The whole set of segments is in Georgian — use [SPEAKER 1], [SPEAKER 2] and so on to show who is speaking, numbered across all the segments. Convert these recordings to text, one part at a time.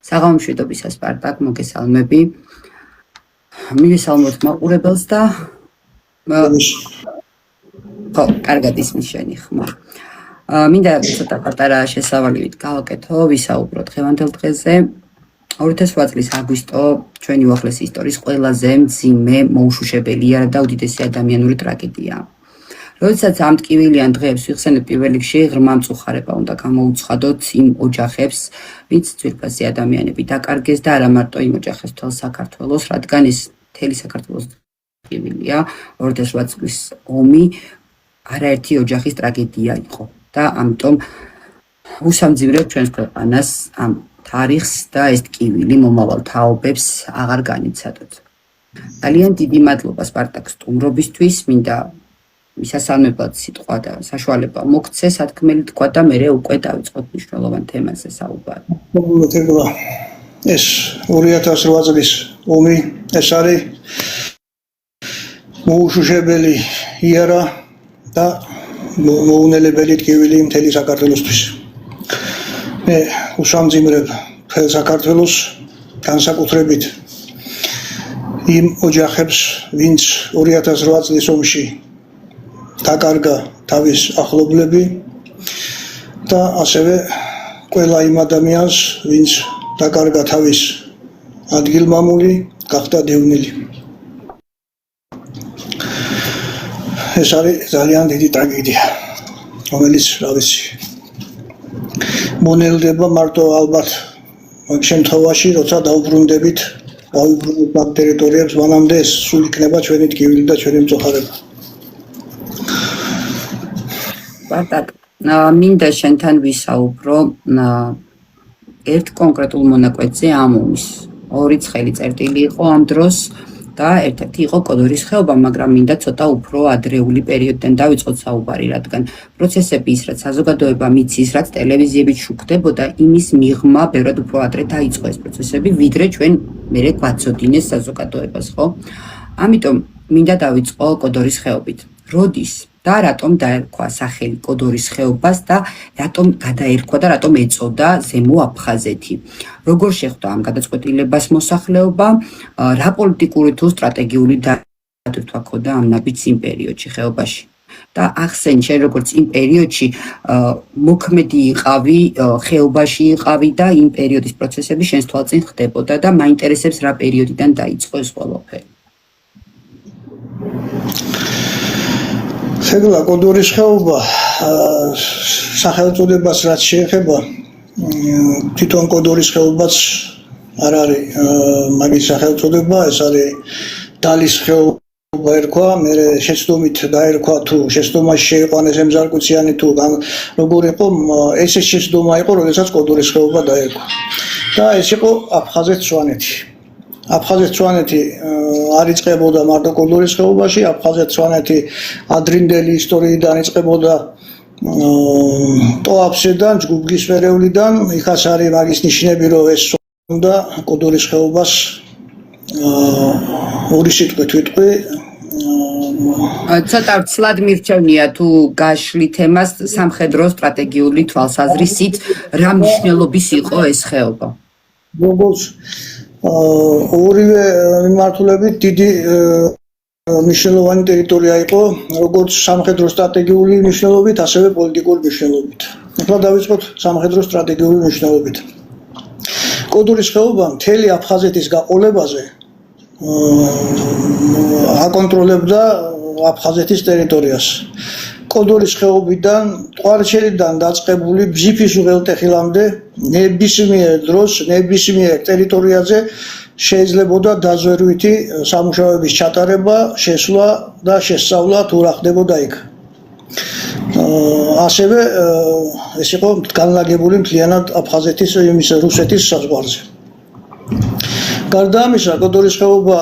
[SPEAKER 1] საღამომშვიდობისა სპარტაკ მოგესალმები. მივესალმოთ მაყურებელს და კარგად ისმის შენი ხმა. მინდა ცოტა პატარა შესავალივით გავაკეთო, ვისაუბროთ დღევანდელ დღეზე. 2008 წლის აგვისტო ჩვენი უახლესი ისტორიის ყველაზე მძიმე, მოუშუშებელი იარა და უდიდესი ადამიანური ტრაგედია. როდესაც ამ ტკივილიან დღეებს ვიხსენებ პირველ რიგში, ღრმა მწუხარება უნდა გამოუცხადოთ იმ ოჯახებს, ვინც ძვირფასი ადამიანები დაკარგეს და არა მარტო იმ ოჯახებს მთელ საქართველოს, რადგან ეს მთელი საქართველოს ტკივილია 2008 წლის ომი არაერთი ოჯახის ტრაგედია იყო და ამიტომ უსამძიმრებ ჩვენს ქვეყანას ამ თარიღს და ეს ტკივილი მომავალ თაობებს აღარ განიცადოთ. ძალიან დიდი მადლობა სპარტაკ სტუმრობისთვის, მინდა მისასალმებლად სიტყვა და საშუალება მოგცე, სათქმელი თქვა და მე უკვე დავიწყოთ მნიშვნელოვან თემაზე საუბარი.
[SPEAKER 2] ეს 2008 წლის ომი ეს არის მოუშუშებელი იარა და მოუნელებელი ტკივილი მთელი საქართველოსთვის. მე უსამძიმრებ მთელ საქართველოს, განსაკუთრებით იმ ოჯახებს, ვინც 2008 წლის ომში დაკარგა თავის ახლობლები და ასევე ყველა იმ ადამიანს, ვინც დაკარგა თავის ადგილმამული, გახდა დევნილი. ეს არის ძალიან დიდი ტრაგედია, რომელიც რა ვიცი მონელდება მარტო ალბათ მაგ შემთხვევაში, როცა დაუბრუნდებით ამ ტერიტორიებს, მანამდე ეს სულ იქნება ჩვენი ტკივილი და ჩვენი მწუხარება.
[SPEAKER 1] სპარტაკ, მინდა შენთან ვისაუბრო ერთ კონკრეტულ მონაკვეთზე ამ ომის. ორი ცხელი წერტილი იყო ამ დროს და ერთ-ერთი იყო კოდორის ხეობა, მაგრამ მინდა ცოტა უფრო ადრეული პერიოდიდან დავიწყოთ საუბარი, რადგან პროცესები ის, რაც საზოგადოება მიცის, რაც ტელევიზიებით შუქდებოდა, იმის მიღმა ბევრად უფრო ადრე დაიწყო ეს პროცესები, ვიდრე ჩვენ მერე გვაცოდინეს საზოგადოებას, ხო? ამიტომ მინდა დავიწყო კოდორის ხეობით. როდის და რატომ დაერქვა სახელი კოდორის ხეობას და რატომ გადაერქვა და რატომ ეწოდა ზემო აფხაზეთი? როგორ შეხვდა ამ გადაწყვეტილებას მოსახლეობა? რა პოლიტიკური თუ სტრატეგიული დატვირთვა ჰქონდა ამ ნაბიჯს იმ პერიოდში ხეობაში? და ახსენ შენ როგორც იმ პერიოდში მოქმედი იყავი, ხეობაში იყავი და იმ პერიოდის პროცესები შენს თვალწინ ხდებოდა და მაინტერესებს რა პერიოდიდან დაიწყო ეს ყველაფერი?
[SPEAKER 2] შეგლა კოდორის ხეობა სახელწოდებას რაც შეეხება, თვითონ კოდორის ხეობაც არ არის მაგის სახელწოდება, ეს არის დალის ხეობა ერქვა, მე შეცდომით დაერქვა თუ შეცდომაში შეიყვანეს ემზარკუციანი თუ როგორ იყო, ეს შეცდომა იყო, როდესაც კოდორის ხეობა დაერქვა. და ეს იყო აფხაზეთ-სვანეთი. აფხაზეთ-სვანეთი არ იწყებოდა მარტო კოდორის ხეობაში, აფხაზეთ-სვანეთი ადრინდელი ისტორიიდან იწყებოდა ტოაფსედან, ჯგუფგის ფერევლიდან, იქაც არის მაგის ნიშნები, რომ ეს უნდა კოდორის ხეობას ორი სიტყვით ვიტყვი.
[SPEAKER 1] ცოტა ცლად მირჩევნია თუ გაშლით ემას სამხედრო სტრატეგიული თვალსაზრისით, რა მნიშვნელობის იყო ეს ხეობა?
[SPEAKER 2] როგორც ორივე მიმართულებით დიდი მნიშვნელოვანი ტერიტორია იყო, როგორც სამხედრო სტრატეგიული მნიშვნელობით, ასევე პოლიტიკური მნიშვნელობით. ახლა დავიწყოთ სამხედრო სტრატეგიული მნიშვნელობით. კოდორის ხეობა მთელი აფხაზეთის გაყოლებაზე აკონტროლებდა აფხაზეთის ტერიტორიას. კოდორის ხეობიდან, ტყვარჩელიდან დაწყებული ბზიფის უღელტეხილამდე ნებისმიერ დროს, ნებისმიერ ტერიტორიაზე შეიძლებოდა დაზვერვითი სამუშაოების ჩატარება, შესვლა და შესწავლა თუ რა ხდებოდა იქ. ასევე ეს იყო განლაგებული მთლიანად აფხაზეთის იმის რუსეთის საზღვარზე. გარდა ამისა, კოდორის ხეობა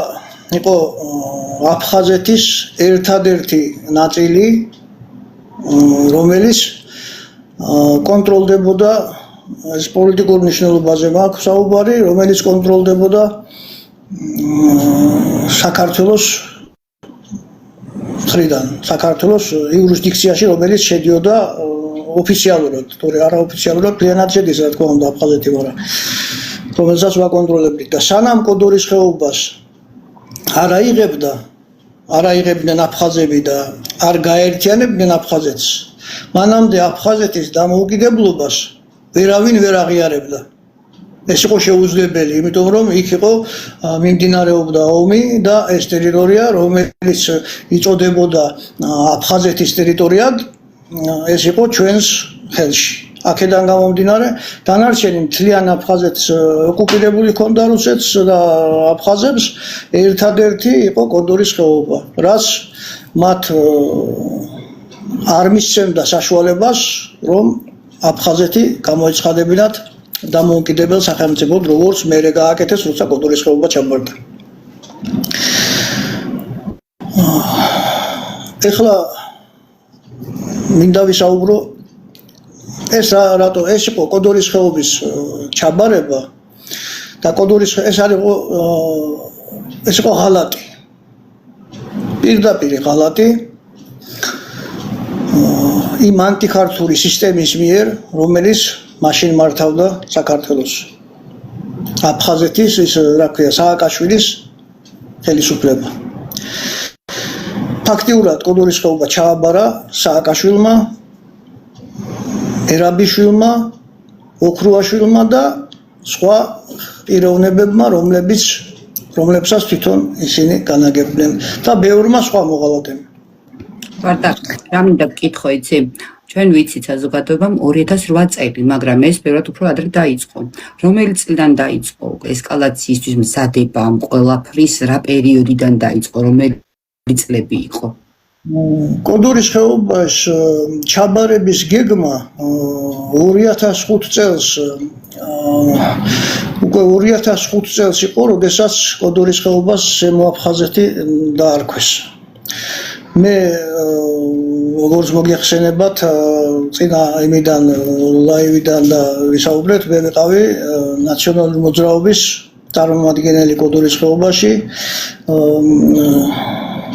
[SPEAKER 2] იყო აფხაზეთის ერთადერთი ნაწილი, რომელიც კონტროლდებოდა, ეს პოლიტიკურ მნიშვნელობაზე მაქვს საუბარი, რომელიც კონტროლდებოდა საქართველოს მხრიდან, საქართველოს იურისდიქციაში, რომელიც შედიოდა ოფიციალურად, თორე არაოფიციალურად მთლიანად შედის, რა თქმა უნდა, აფხაზეთი, მაგრამ რომელსაც ვაკონტროლებდით და სანამ კოდორის ხეობას არ აიღებდნენ აფხაზები და არ გაერთიანებდნენ აფხაზეთს, მანამდე აფხაზეთის დამოუკიდებლობას ვერავინ ვერ აღიარებდა. ეს იყო შეუძლებელი, იმიტომ რომ იქ იყო მიმდინარეობდა ომი და ეს ტერიტორია, რომელიც იწოდებოდა აფხაზეთის ტერიტორიად, ეს იყო ჩვენს ხელში. აქედან გამომდინარე, დანარჩენი მთლიან აფხაზეთს ოკუპირებული ჰქონდა რუსეთს და აფხაზებს, ერთადერთი იყო კოდორის ხეობა, რაც მათ არ მისცემდა საშუალებას, რომ აფხაზეთი გამოეცხადებინათ დამოუკიდებელ სახელმწიფოდ, როგორც მერე გააკეთეს, როცა კოდორის ხეობა ჩამოვარდა. ეხლა მინდა ვისაუბრო ეს რატო ეს იყო კოდორის ხეობის ჩაბარება და ეს იყო ღალატი. პირდაპირ ღალატი იმ ანტიქართული სისტემის მიერ, რომელიც მაშინ მართავდა საქართველოს. აფხაზეთის ის რა ქვია სააკაშვილის ხელისუფლება. ფაქტიურად კოდორის ხეობა ჩააბარა სააკაშვილმა, ერაბიშვილმა, ოქრუაშვილმა და სხვა პიროვნებებმა, რომლებსაც თვითონ ისინი განაგებდნენ და ბევრმა სხვა მოღალატემ.
[SPEAKER 1] ვარდაკ, რა მინდა ვკითხო, იცი? ჩვენ ვიცით საზოგადოებამ 2008 წელი, მაგრამ ეს ბევრად უფრო ადრე დაიწყო. რომელი წლიდან დაიწყო ესკალაციისთვის მზადება ამ ყველაფრის, რა პერიოდიდან დაიწყო, რომელი წლები იყო?
[SPEAKER 2] კოდორის ხეობას ჩაბარების გეგმა 2005 წელს უკვე 2005 წელს იყო, როდესაც კოდორის ხეობას ზემო აფხაზეთი დაარქვეს. მე როგორც მოგეხსენებათ, წინა იმიდან ლაივიდან და ვისაუბრეთ, მე ვიყავი ნაციონალური მოძრაობის წარმომადგენელი კოდორის ხეობაში.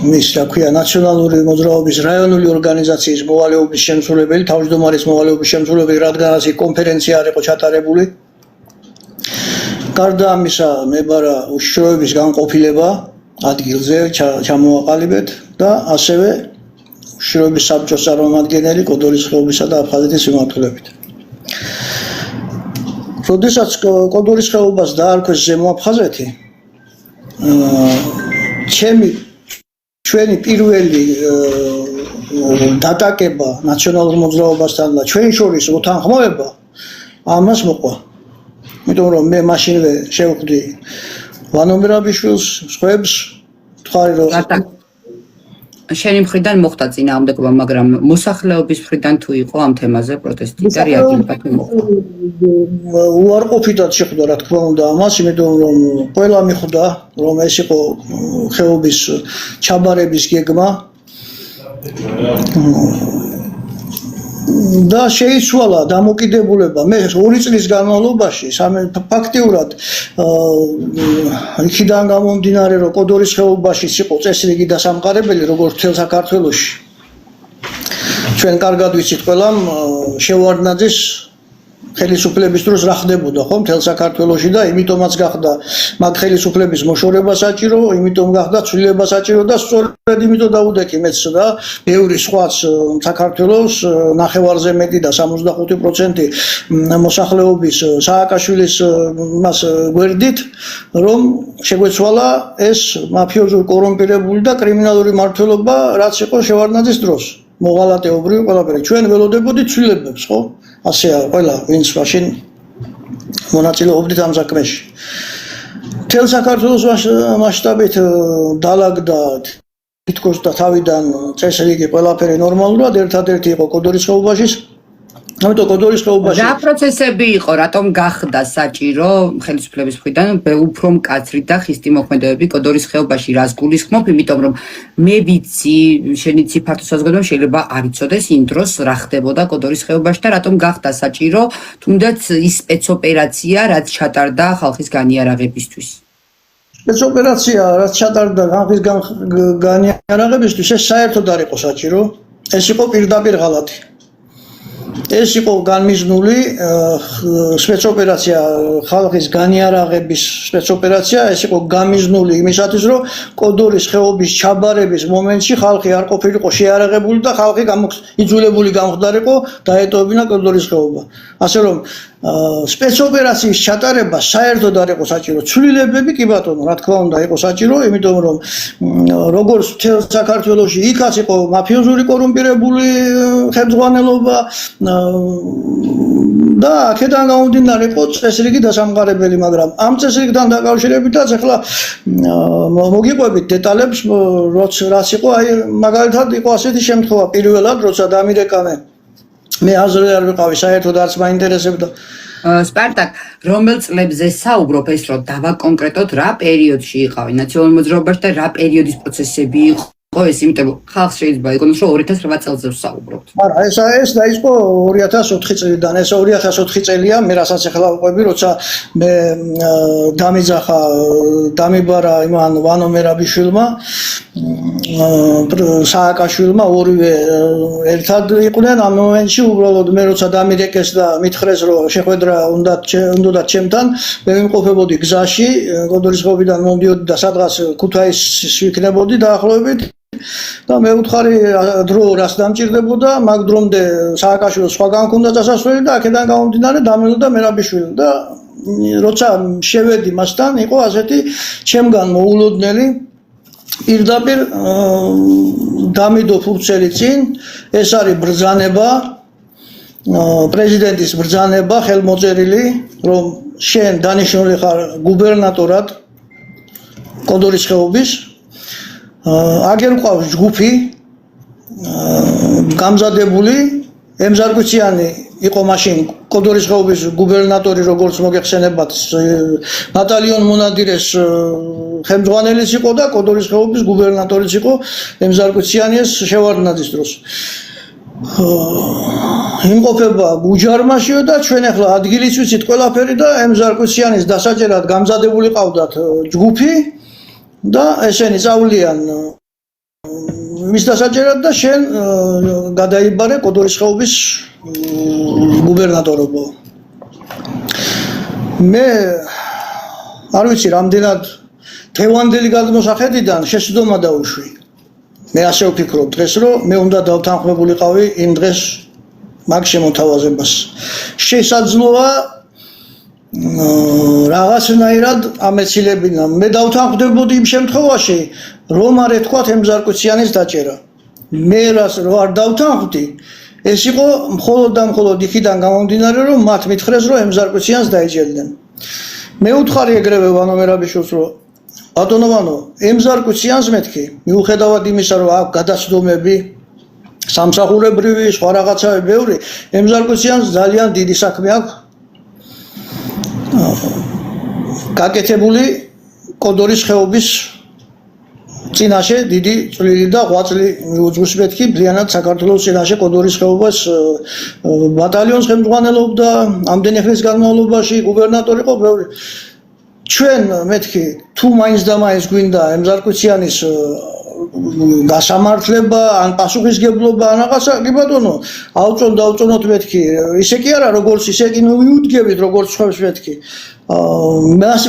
[SPEAKER 2] მის რა ქვია ნაციონალური მოძრაობის რაიონული ორგანიზაციის მოვალეობის შემსრულებელი, თავმჯდომარის მოვალეობის შემსრულებელი, რადგანაც იქ კონფერენცია არ იყო ჩატარებული. გარდა ამისა, მებარა უშიშროების განყოფილება ადგილზე ჩამოაყალიბეთ და ასევე უშიშროების საბჭოს წარმომადგენელი კოდორის ხეობისა და აფხაზეთის მიმართულებით. როდესაც კოდორის ხეობას დაარქვეს ზემო აფხაზეთი, ჩვენი პირველი დატაკება ნაციონალურ მოძრაობასთან და ჩვენი შორის უთანხმოება ამას მოყვა. იმიტომ რომ მე მაშინვე შევხვდი ვანო მერაბიშვილს, სხვებს, ვთქვარი რომ
[SPEAKER 1] შენი მხრიდან მოხდა წინააღმდეგობა, მაგრამ მოსახლეობის მხრიდან თუ იყო ამ თემაზე პროტესტი და რეაგირება თუ მოხდა?
[SPEAKER 2] უარყოფითად შეხვდა, რა თქმა უნდა, ამას, იმიტომ რომ ყველა მიხვდა, რომ ეს იყო ხეობის ჩაბარების გეგმა და შეიცვალა დამოკიდებულება. მე 2 წლის განმავლობაში ფაქტიურად იქიდან გამომდინარე, რომ კოდორის ხეობაში იყო წესრიგი დასამყარებელი, როგორც მთელ საქართველოში. ჩვენ კარგად ვიცით ყველამ შევარდნაძის ხელისუფლების დროს რა ხდებოდა, ხო, მთელ საქართველოში და იმიტომაც გახდა მაგ ხელისუფლების მოშორება საჭირო, იმიტომ გახდა ცვლილება საჭირო და სწორედ იმიტომ დაუდექი მეც და ბევრი სხვაც საქართველოს ნახევარზე მეტი და 65% მოსახლეობის სააკაშვილის მას გვერდით, რომ შეგვეცვალა ეს მაფიოზური კორუმპირებული და კრიმინალური მმართველობა, რაც იყო შევარდნაძის დროს. მოღალატეობრივი ყველაფერი. ჩვენ ველოდებოდით ცვლილებებს, ხო? ასეა ყველა, ვინც მაშინ მონაწილეობდით ამ საქმეში. მთელ საქართველოს მასშტაბით დაალაგდა თითქოს და თავიდან წესრიგი ყველაფერი ნორმალურად, ერთადერთი იყო კოდორის ხეობაში. ამიტომ კოდორის ხეობაში
[SPEAKER 1] რა პროცესები იყო, რატომ გახდა საჭირო ხელისუფლების მხრიდან უფრო მკაცრი და ხისტი მოქმედებები კოდორის ხეობაში, რას გულისხმობ, იმიტომ რომ მე ვიცი, შენი ცი ფართო საზოგადოება შეიძლება არ იცოდეს იმ დროს რა ხდებოდა კოდორის ხეობაში და რატომ გახდა საჭირო თუნდაც ის სპეცოპერაცია, რაც ჩატარდა ხალხის განიარაღებისთვის.
[SPEAKER 2] სპეცოპერაცია, რაც ჩატარდა ხალხის განიარაღებისთვის, ეს საერთოდ არ იყო საჭირო, ეს იყო პირდაპირ ღალატი. ეს იყო განმიზნული სპეცოპერაცია, ხალხის განიარაღების სპეცოპერაცია, ეს იყო განმიზნული იმისათვის, რომ კოდორის ხეობის ჩაბარების მომენტში ხალხი არ ყოფილიყო შეარაღებული და ხალხი იძულებული გამხდარიყო დაეტოვებინა კოდორის ხეობა. ასე რომ სპეცოპერაციის ჩატარება საერთოდ არ იყო საჭირო. ცვლილებები კი ბატონო, რა თქმა უნდა, იყო საჭირო, იმიტომ რომ როგორც მთელ საქართველოში იქაც იყო მაფიოზური კორუმპირებული ხელმძღვანელობა და აქედან გამომდინარე იყო წესრიგი დასამყარებელი, მაგრამ ამ წესრიგთან დაკავშირებითაც ახლა მოგიყვებით დეტალებს, რაც იყო, აი მაგალითად იყო ასეთი შემთხვევა პირველად, როცა დამირეკავენ მე აზრზე არ ვიყავი, საერთოდ არც მაინტერესებდა.
[SPEAKER 1] სპარტაკ, რომელ წლებზე საუბრობ ეს რომ დავაკონკრეტოთ რა პერიოდში იყავი ნაციონალურ მოძრაობაში და რა პერიოდის პროცესები იყო ეს, იმიტომ რომ ხალხს შეიძლება იგონოს რომ 2008 წელზე ვსაუბრობთ.
[SPEAKER 2] არა, ეს დაიწყო 2004 წლიდან, ეს 2004 წელია, მე რასაც ახლა ვყვები, როცა მე დამიბარა იმან ვანო მერაბიშვილმა, სააკაშვილმა, ორივე ერთად იყვნენ ამ მომენტში, უბრალოდ მე როცა დამირეკეს და მითხრეს რომ შეხვედრა უნდა ჩემთან, მე ვიმყოფებოდი გზაში, კოდორის ხეობიდან მომდიოდი და სადღაც ქუთაისში ვიქნებოდი დაახლოებით და მე ვუთხარი დრო რას დამჭირდებოდა, მაგ დრომდე სააკაშვილს სხვაგან ჰქონდა დასასვლელი და აქედან გამომდინარე დამილოდა მერაბიშვილი და როცა შევედი მასთან, იყო ასეთი ჩემგან მოულოდნელი პირდაპირ დამიდო ფურცელი წინ, ეს არის ბრძანება, პრეზიდენტის ბრძანება ხელმოწერილი, რომ შენ დანიშნული ხარ გუბერნატორად კოდორის ხეობის, აგერ ყავს ჯგუფი გამზადებული, ემზარგვიციანი იყო მაშინ კოდორის ხეობის გუბერნატორი, როგორც მოგეხსენებათ, ბატალიონ მონადირეს ხელმძღვანელიც იყო და კოდორის ხეობის გუბერნატორიც იყო ემზარგვიციანის შევარდნაძის დროს. იმყოფება გუჯარმაშიო და ჩვენ ახლა ადგილიც ვიცით ყველაფერი და ემზარგვიციანის დასაჭერად გამზადებული ყავდათ ჯგუფი და ესენი წავლიან მის დასაჭერად და შენ გადაიბარე კოდორის ხეობის გუბერნატორობა. მე არ ვიცი რამდენად თევანდელი გადმოსახედიდან შეცდომა დაუშვი. მე ასე ვფიქრობ დღეს, რომ მე უნდა დავთანხმებულიყავი იმ დღეს მაგ შემოთავაზებას. შესაძლოა რაღაცნაირად ამეცილებინა. მე დავთანხმდებოდი იმ შემთხვევაში, რომ არ ეთქვათ ემზარკვიციანის დაჭერა. მე რას რო არ დავთანხმდი, ეს იყო მხოლოდ და მხოლოდ იქიდან გამომდინარე, რომ მათ მითხრეს, რომ ემზარკვიციანს დაეჯერდნენ. მე ვუთხარი ეგრევე ვანო მერაბიშვილს, რომ ბატონო ვანო, ემზარკვიციანს მეთქი, მიუხედავად იმისა, რომ აქვს გადაცდომები, სამსახურებრივი, სხვა რაღაცები ბევრი, ემზარკვიციანს ძალიან დიდი საქმე აქვს გაკეთებული კოდორის ხეობის წინაშე დიდი წვლილი და ღვაწლი მიუძღვის მეთქი მთლიანად საქართველოს წინაშე კოდორის ხეობას ბატალიონს ხელმძღვანელობდა ამდენი ხნის განმავლობაში, გუბერნატორი იყო ბევრი. ჩვენ მეთქი თუ მაინც და მაინც გვინდა ემზარკვიციანის გასამართლება ან პასუხისგებლობა ან რაღაცა, კი ბატონო, დავწონოთ მეთქი, ისე კი არა, როგორც ისე კი მივუდგებით, როგორც ხებს მეთქი.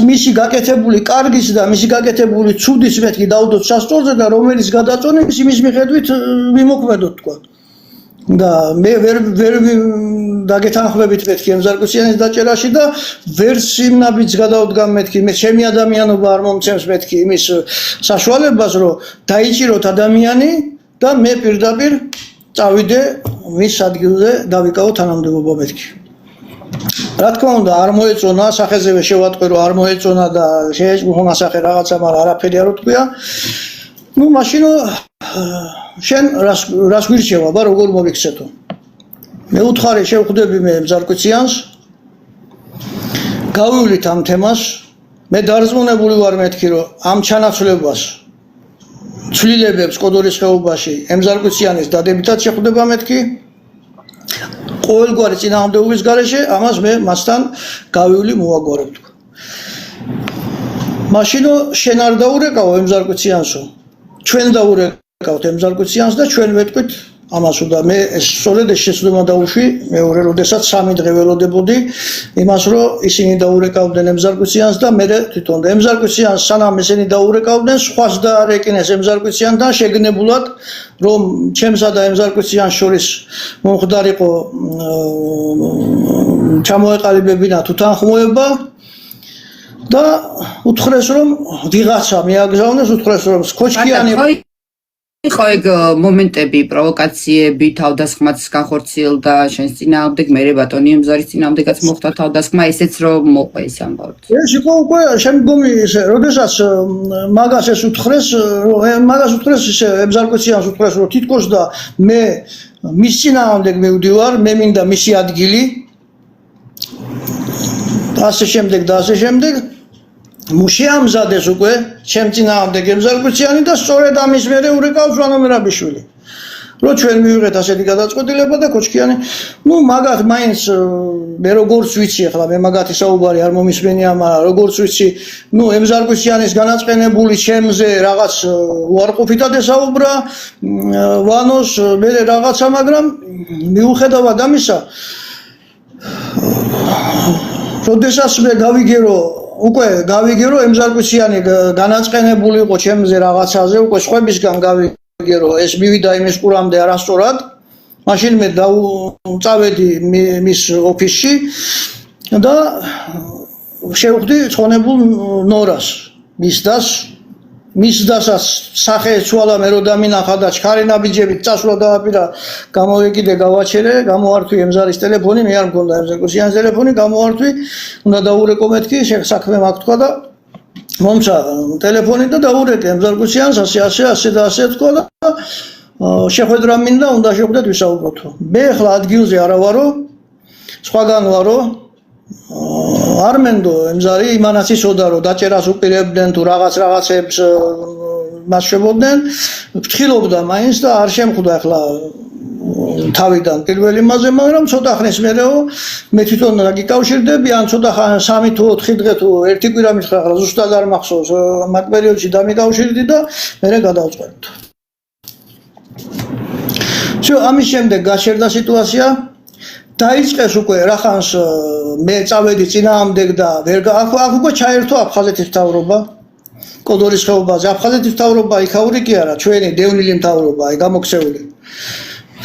[SPEAKER 2] მისი გაკეთებული კარგის და მისი გაკეთებული ცუდის მეთქი დავდოთ სასწორზე და რომელიც გადაწონებს იმის მიხედვით მიმოქმედოთ თქვა. და მე ვერ დაგეთანხმებით მეთქი ემზარკვიციანის დაჭერაში და ვერც იმ ნაბიჯს გადავდგამ მეთქი, მე ჩემი ადამიანობა არ მომცემს მეთქი იმის საშუალებას, რომ დაიჭიროთ ადამიანი და მე პირდაპირ წავიდე მის ადგილზე დავიკავო თანამდებობა მეთქი. რა თქმა უნდა, არ მოეწონა, სახეზევე შევატყვი, რომ არ მოეწონა და შეეჭვო ნასახე რაღაცა, მაგრამ არაფერი არ უთქვია. ნუ მაშინ შენ რას გვირჩევა, ბა როგორ მოვიქცეთო. მე უთხარი შევხვდები მე ემზარკვიციანს, გავივლით ამ თემას, მე დარწმუნებული ვარ მეთქი, რომ ამ ჩანაცვლებას ცვლილებებს კოდორის ხეობაში ემზარკვიციანის დადებითად შეხვდება მეთქი. ყოველგვარი წინააღმდეგობის გარეშე ამას მე მასთან გავივლი მოვაგვარებ თქვა. მაშინო შენ არ დაურეკავ ემზარკვიციანსო. ჩვენ დაურეკავთ ემზარკვიციანს და ჩვენ ვეთქვით ამას უნდა მე სწორედ ეს შეცდომა დავუშვი მეორე როდესაც 3 დღე ველოდებოდი იმას რომ ისინი დაურეკავდნენ ემზარკვიციანს და მე თვითონ ემზარკვიციანს სანამ ესენი დაურეკავდნენ სხვას დაარეკინეს ემზარკვიციანთან შეგნებულად რომ ჩემსა და ემზარკვიციანს შორის მომხდარიყო ჩამოეყალიბებინა თვითანხმოება და უთხრეს რომ ვიღაცა მიაგზავნეს უთხრეს რომ კოჩკიანი
[SPEAKER 1] ხო ეგ მომენტები პროვოკაციები თავდასხმაც განხორციელდა შენს წინააღმდეგ მე ბატონი ემზარის წინააღმდეგაც მოხდა თავდასხმა ესეც რომ მოყვა ეს ამბავი
[SPEAKER 2] ეს იყო უკვე შემდგომი ესე როდესაც მაგას ეს უთხრეს მაგას უთხრეს ესე ემზარკვიციანს უთხრეს რომ თითქოს და მე მის წინააღმდეგ მივდივარ მე მინდა მისი ადგილი და ასე შემდეგ მუშიამზადეს უკვე ჩემ წინააღმდეგ ემზარკვიციანი და სწორედ ამის მერე ურეკავს ვანო მერაბიშვილი რო ჩვენ მივიღეთ ასეთი გადაწყვეტილება და კოჩკიანი ნუ მაგათ მაინც მე როგორც ვიცი ახლა მე მაგათი საუბარი არ მომისმენია მაგრამ როგორც ვიცი ნუ ემზარკვიციანის განაწყენებული ჩემზე რაღაც უარყოფითად ესაუბრა ვანოს მე რაღაცა მაგრამ მიუხედავად ამისა როდესაც მე უკვე გავიგერო ემზარკვიციანი განაწყენებული იყო ჩემზე რაღაცაზე უკვე სხვებისგან გავიგერო ეს მივიდა იმის ყურამდე არასწორად მაშინ მე წავედი მის ოფისში და შევხვდი ცხონებულ ნორას მის დასაც სახე ეცვალა მე რო დამინახა და ჩქარი ნაბიჯებით წასვლა დააპირა გამოვეკიდე გავაჩერე გამოვართვი ემზარის ტელეფონი მე არ მქონდა ემზარკვიციანის ტელეფონი გამოვართვი უნდა დაურეკო მეთქი საქმე მაქვს თქვა და მომცა ტელეფონი და დაურეკე ემზარკვიციანს ასე თქვა და შეხვედრა მინდა უნდა შევხვდეთ ვისაუბროთ მე ახლა ადგილზე არა ვარო სხვაგან ვარო არ მენდო ემზარი იმანაც იცოდა რომ დაჭერას უპირებდნენ თუ რაღაცებს მას შევოდნენ ფრთხილობდა მაინც და არ შემხვდა ახლა თავიდან პირველი მასე მაგრამ ცოტა ხნის მერეო მე თვითონ რა გიკავშირდები ან ცოტა ხან 3 თუ 4 დღე თუ ერთი კვირა მითხრა ახლა ზუსტად არ მახსოვს მაგ პერიოდში დამიკავშირდი და მე გადავწყვეტ შო ამის შემდეგ გაჩერდა სიტუაცია დაიწყეს უკვე რახანს მე წავედი წინააღმდეგ და აქ უკვე ჩაერთო აფხაზეთის მთავრობა კოდორის ხეობაზე აფხაზეთის მთავრობა იქაური კი არა ჩვენი დევნილი მთავრობა აი გამოქცეული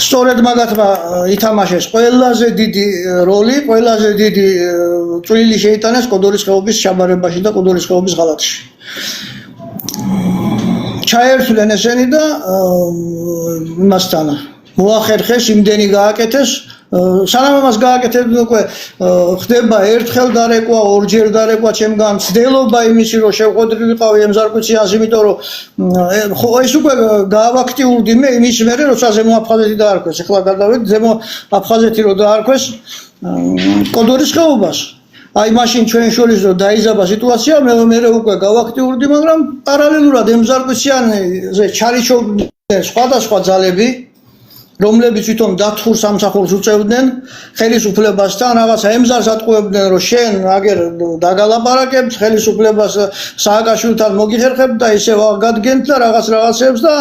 [SPEAKER 2] სწორედ მაგათმა ითამაშეს ყველაზე დიდი როლი ყველაზე დიდი წვლილი შეიტანეს კოდორის ხეობის ჩაბარებაში და კოდორის ხეობის ღალატში ჩაერთვლენ ესენი და იმასთან მოახერხეს იმდენი გააკეთეს სანამ ამას გააკეთებდნენ უკვე ხდება ერთხელ დარეკვა ორჯერ დარეკვა ჩემგან ცდელობა იმისი რომ შევხვედრი ვიყავი ემზარკვიციანს იმიტომ რომ ხო ეს უკვე გაავაქტიურდი მე იმის მერე როცა ზემო აფხაზეთი დაარქვეს ახლა გადავედი ზემო აფხაზეთი რომ დაარქვეს კოდორის ხეობას აი მაშინ ჩვენ შორის რომ დაიზაბა სიტუაცია მე უკვე გავაქტიურდი მაგრამ პარალელურად ემზარკვიციანზე ჩარიჩობდნენ სხვადასხვა ძალები რომლებიც თვითონ დათურ სამსახურს უწევდნენ ხელისუფლებასთან რაღაცა ემზარს ატყუებდნენ რომ შენ აგერ დაგალაპარაკებ ხელისუფლებას სააკაშვილთან მოგიხერხებ და ისევ გადგენთ და რაღაცებს და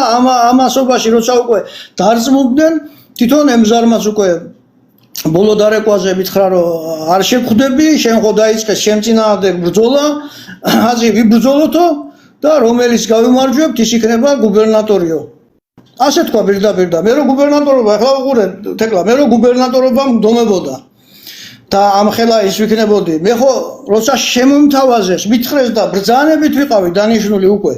[SPEAKER 2] ამასობაში როცა უკვე დარწმუნდნენ თვითონ ემზარმაც უკვე ბოლო დარეკვაზე მითხრა რომ არ შეგხვდები შენ ხო დაიწყეს შენ წინააღმდეგ ბრძოლა აზი ვიბრძოლოთო და რომელიც გავიმარჯვებთ ის იქნება გუბერნატორიო ასე თქვა პირდაპირ და მე რო გუბერნატორობა ახლა უყურეთ თეკლა მე რო გუბერნატორობა მდომებოდა და ამ ხელა ის ვიქნებოდი მე ხო როცა შემომთავაზეს მითხრეს და ბრძანებით ვიყავი დანიშნული უკვე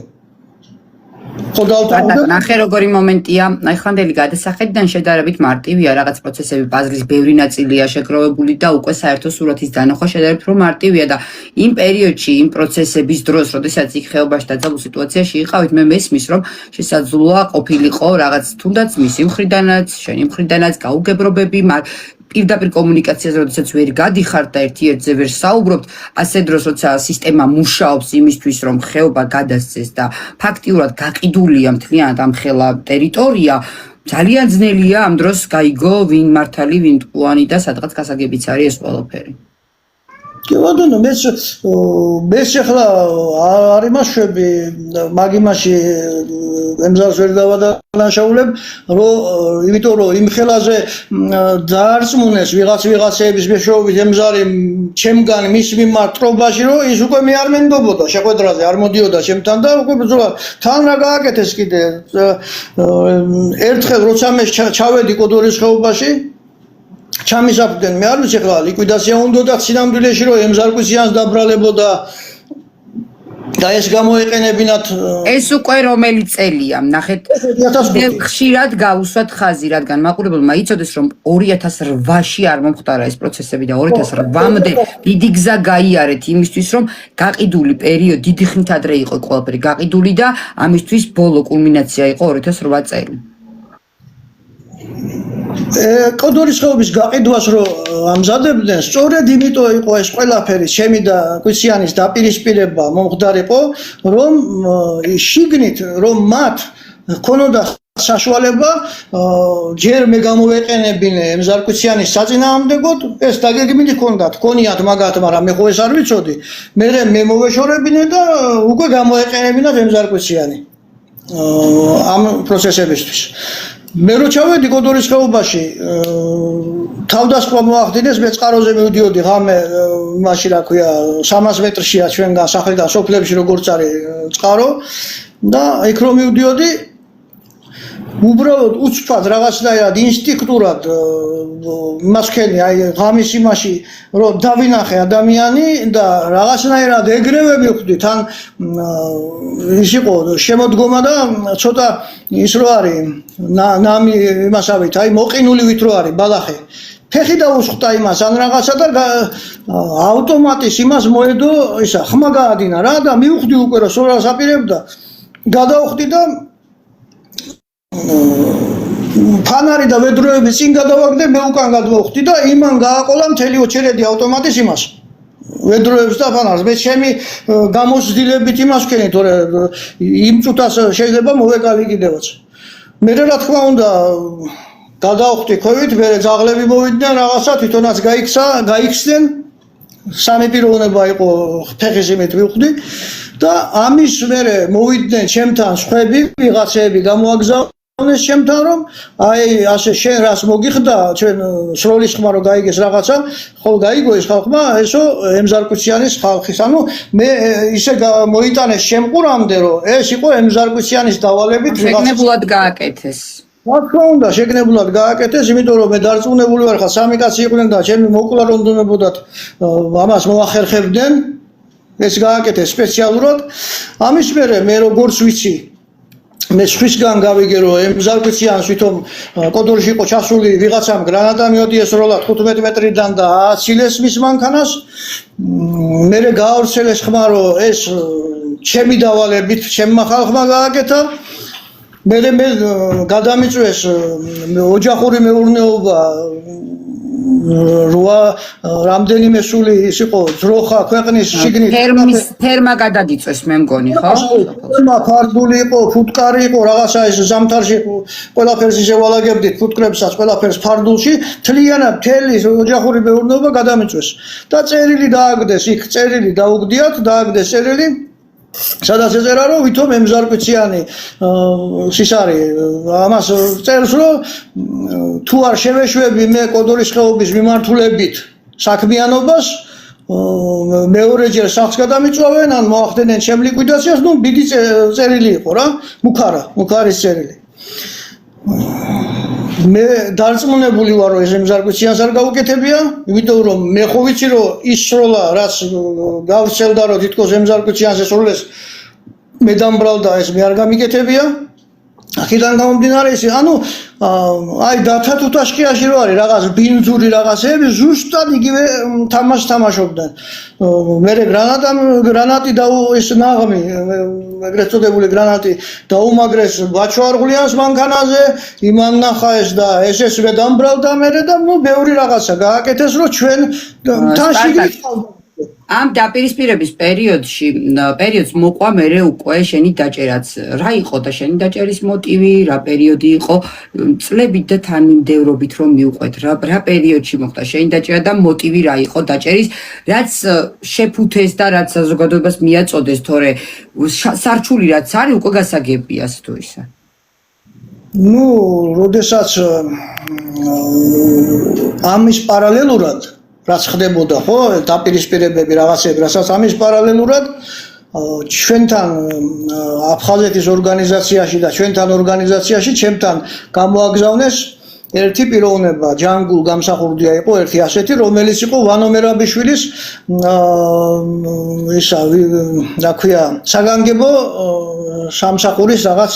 [SPEAKER 2] ხო დავტოვდა
[SPEAKER 1] ნახე როგორი მომენტია აი ხანდელი გადასახედიდან შედარებით მარტივია რაღაც პროცესები პაზლის ბევრი ნაწილია შეგროვებული და უკვე საერთო სურათის დანახვა შედარებით რომ მარტივია და იმ პერიოდში იმ პროცესების დროს როდესაც იქ ხეობაში დაძაბულ სიტუაციაში იყავით მე მესმის რომ შესაძლოა ყოფილიყო რაღაც თუნდაც მისი მხრიდანაც შენი მხრიდანაც გაუგებრობები პირდაპირ კომუნიკაციაზე როდესაც ვერ გადიხართ და ერთ-ერთზე ვერ საუბრობთ, ასე დროს როცა სისტემა მუშაობს იმისთვის, რომ ხეობა გადასცეს და ფაქტიურად გაყიდულია მთლიანად ამ ხელა ტერიტორია, ძალიან ძნელია ამ დროს გაიგო ვინ მართალი, ვინ მტყუანი და სადღაც გასაგებიც არის ეს ყველაფერი.
[SPEAKER 2] კი ბატონო, მეც ახლა არ იმაშვები, მაგ იმაში ემზარს ვერ დავადანაშაულებ, იმიტომ რომ იმ ხელაზე დაარწმუნეს ვიღაცების მეშვეობით ემზარი ჩემგან მის მიმართ ტრობაში, რომ ის უკვე მე არ მენდობოდა შეხვედრაზე, არ მოდიოდა ჩემთან და უკვე ბრძოლა თან რა გააკეთეს კიდე. ერთხელ როცა მე ჩავედი კოდორის ხეობაში ჩამისაფრდნენ, მე არ ვიცი ახლა ლიკვიდაცია უნდოდა სინამდვილეში რომ ემზარკვიციანს დაბრალებოდა და ეს გამოეყენებინათ.
[SPEAKER 1] ეს უკვე რომელი წელია, ნახეთ, ხშირად გავუსვათ ხაზი, რადგან მაყურებელმა იცოდეს, რომ 2008-ში არ მომხდარა ეს პროცესები და 2008-მდე დიდი გზა გაიარეთ იმისთვის, რომ გაყიდული პერიოდი დიდი ხნით ადრე იყო ყველაფერი გაყიდული და ამისთვის ბოლო კულმინაცია იყო 2008 წელი. კოდორის ხეობის გაყიდვას რო ამზადებდნენ, სწორედ იმიტომ იყო ეს ყველაფერი ჩემი და კვიციანის დაპირისპირება მომხდარიყო, რომ შიგნით რომ მათ ქონოდა საშუალება ჯერ მე გამოვეყენებინე ემზარკვიციანის საწინააღმდეგოდ, ეს დაგეგმილი ჰქონდათ, ქონიათ მაგათ, მაგრამ მე ხო ეს არ ვიცოდი. მე მოვეშორებინე და უკვე გამოეყენებინათ ემზარკვიციანი ამ პროცესებისთვის. მე რო ჩავედი კოდორის ხეობაში, თავდასხმა მოახდინეს, მე წყაროზე მივდიოდი ღამე, იმაში რა ქვია, 300 მეტრშია ჩვენგან სახლიდან სოფლებში როგორც არის წყარო და იქ რომ მივდიოდი, უბრალოდ უცბად რაღაცნაირად ინსტინქტურად მასქენი აი ღამის იმაში რომ დავინახე ადამიანი და რაღაცნაირად ეგრევე მივხვდი თან ის იყო შემოდგომა და ცოტა ის რო არის ნამი იმასავით აი მოყინულივით რო არის ბალახი ფეხი დაუსხტა იმას ან რაღაცა და ავტომატის იმას მოედო ისა ხმა გაადინა რა და მივხვდი უკვე რომ სულას აპირებდა გადავხვდი და ფანარი და ვედროები წინ გადავაგდე მე უკან გადმოვხდი და იმან გააყოლა მთელი ოჩერედი ავტომატის იმას ვედროებს და ფანარს მე ჩემი გამოსდილებით იმას ვქენი თორე იმ წუთას შეიძლება მოვეკავი კიდევაც მე რა თქმა უნდა გადავხდი ქვევით მე ძაღლები მოვიდნენ რაღაცა თვითონაც გაიქცდნენ სამი პიროვნება იყო ფეხის იმით ვიხდი და ამის მერე მოვიდნენ ჩემთან სხვები ვიღაცები გამოაგზავნეს ჩემთან რომ აი ასე შენ რას მოგიხდა ჩვენ სროლის ხმა რო გაიგეს რაღაცა ხოლ გაიგო ეს ხალხმა ესო ემზარკვიციანის ხალხის ანუ მე ისე მოიტანეს შემყურამდე რომ ეს იყო ემზარკვიციანის დავალებით შეგნებულად გააკეთეს
[SPEAKER 2] რა თქმა უნდა შეგნებულად გააკეთეს იმიტომ რომ მე დარწმუნებული ვარ ხა სამი კაცი იყვნენ და ჩემი მოკლა რომ უნდათ ამას მოახერხებდნენ ეს გააკეთეს სპეციალურად ამის მერე მე როგორც ვიცი მე სხვისგან გავიგე რომ ემზარკვიციანს ვითომ კოდორში იყო ჩასული ვიღაცამ გრანატა მიოდიეს როლად 15 მეტრიდან და აცილეს მის მანქანას მე გაავრცელეს ხმა რომ ეს ჩემი დავალებით ჩემმა ხალხმა გააკეთა მე გადამიწვეს ოჯახური მეურნეობა რვა რამდენიმე სული ის იყო ძროხა ქვეყნის შიგნით
[SPEAKER 1] ფერმა გადადიწვეს მე მგონი ხო?
[SPEAKER 2] ფერმა ფარდული იყო, ფუტკარი იყო, რაღაცა ეს ზამთარში ყველაფერს ისე ვალაგებდით, ფუტკრებსაც ყველაფერს ფარდულში, თლიანად მთელი ოჯახური მეურნეობა გადამიწვეს და წერილი დააგდეს, იქ წერილი დაუგდიათ, დააგდეს წერილი სადაც ეწერა რომ ვითომ ემზარკვიციანი ის არის ამას წერს რომ თუ არ შევეშვები მე კოდორის ხეობის მიმართულებით საქმიანობას მეორეჯერ სახლს გადამიწვავენ ან მოახდენენ ჩემ ლიკვიდაციას ნუ დიდი წერილი იყო რა მუქარის წერილი მე დარწმუნებული ვარ რომ ეს ემზარკვიციანს არ გაუკეთებია იმიტომ რომ მე ხო ვიცი რომ ის სროლა რაც გავრცელდა რომ თითქოს ემზარკვიციანს ესრულეს მე დამბრალდა ეს მე არ გამიკეთებია აქედან გამომდინარე ის ანუ აი დათათუთაშკიაში რო არის რაღაც ბინძური რაღაცები ზუსტად იგივე თამაშს თამაშობდნენ მე გრანატი და ეს ნაღმი ეგრეთ წოდებული გრანატი დაუმაგრეს ბაჩვარღლიანს მანქანაზე იმან ნახა ეს და ეს მე დამბრალდა მე და ნუ ბევრი რაღაცა გააკეთეს რომ ჩვენ თან შიგნით
[SPEAKER 1] ამ დაპირისპირების პერიოდს მოყვა მერე უკვე შენი დაჭერაც. რა იყო და შენი დაჭერის მოტივი, რა პერიოდი იყო, წლებით და თანმიმდევრობით რომ მიუყვეთ, რა პერიოდში მოხდა შენი დაჭერა და მოტივი რა იყო დაჭერის, რაც შეფუთეს და რაც საზოგადოებას მიაწოდეს, თორე სარჩული რაც არის უკვე გასაგებია თუ ისა.
[SPEAKER 2] Ну, როდესაც ამის პარალელურად რაც ხდებოდა, ხო, დაპირისპირებები რაღაცები, რასაც ამის პარალელურად ჩვენთან აფხაზეთის ორგანიზაციაში და ჩვენთან ორგანიზაციაში ჩემთან გამოაგზავნეს ერთი პიროვნება, ჯანგულ გამსახურდია იყო ერთი ასეთი, რომელიც იყო ვანო მერაბიშვილის ისა რა ქვია, საგანგებო სამსახურის რაღაც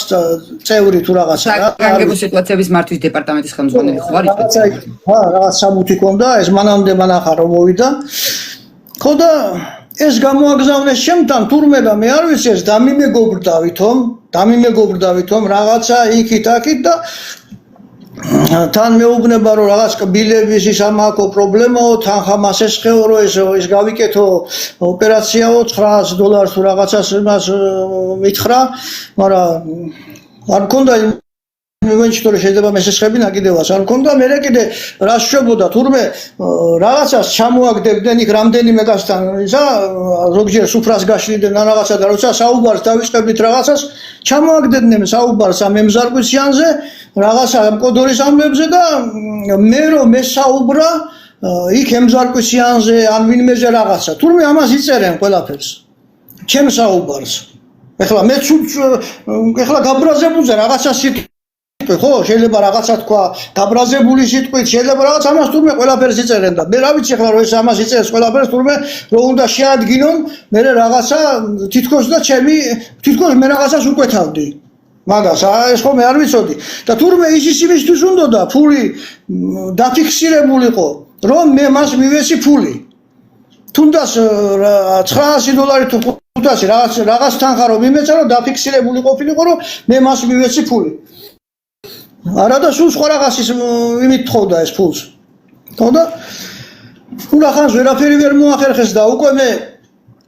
[SPEAKER 2] წევრი თუ რაღაცა.
[SPEAKER 1] საგანგებო სიტუაციების მართვის დეპარტამენტის ხელმძღვანელი ხარ იყო?
[SPEAKER 2] ხა, რაღაც სამუთი ქონდა, ეს მანამდე მანახა რომ მოვიდა. ხო და ეს გამოაგზავნეს ჩემთან თურმე და მე არ ვიცი ეს დამიმეგობრდავითომ რაღაცა იქით აქით და თან მეუბნება რომ რაღაც კბილების ის ამაკო პრობლემაო, თან ხამას ესხეო რომ ეს გავიკეთო ოპერაციაო $900 თუ რაღაცას იმას მითხრა, მაგრამ არ მქონდა მომენტში რომ შეიძლება მესესხები ნაკიდევას არ მქონდა, მე კიდე რა შეშობოდა თურმე რაღაცას ჩამოაგდებდნენ იქ რამდენიმე გასთან ისა ზოგჯერ სუფრას გაშლიდნენ ან რაღაცა და როცა საუბარს დავიწყებდით რაღაცას ჩამოაგდებდნენ საუბარს ამ ემზარკვისიანზე რაღაცა მკოდორის ამბებზე და მე რომ მესაუბრა იქ ემზარკვისიანზე ან ვინმეზე რაღაცა თურმე ამას იწერენ ყველაფერს ჩემ საუბარს ეხლა მე ეხლა გაბრაზებულზე რაღაცა ხო, შეიძლება რაღაცა თქვა, დაბრაზებული სიტყვით, შეიძლება რაღაც ამას თურმე ყველაფერს იწერენ და მე რა ვიცი ახლა რომ ეს ამას იწერეს ყველაფერს თურმე რომ უნდა შეადგინონ, მე რაღაცა თითქოს და თითქოს მე რაღაცას უკვეთავდი. მაგას ეს ხომ არ ვიცოდი და თურმე ის იმისთვის უნდოდა ფული დაფიქსირებულიყო, რომ მე მას მივესი ფული. თუნდაც $900 თუ $500 რაღაც თანხა რომ იმეცა რომ დაფიქსირებული ყოფილიყო, რომ მე მას მივესი ფული. არა და სულ სხვა რაღაცის იმით თხოვდა ეს ფულს. ხო და ულახანს ვერაფერი ვერ მოახერხეს და უკვე მე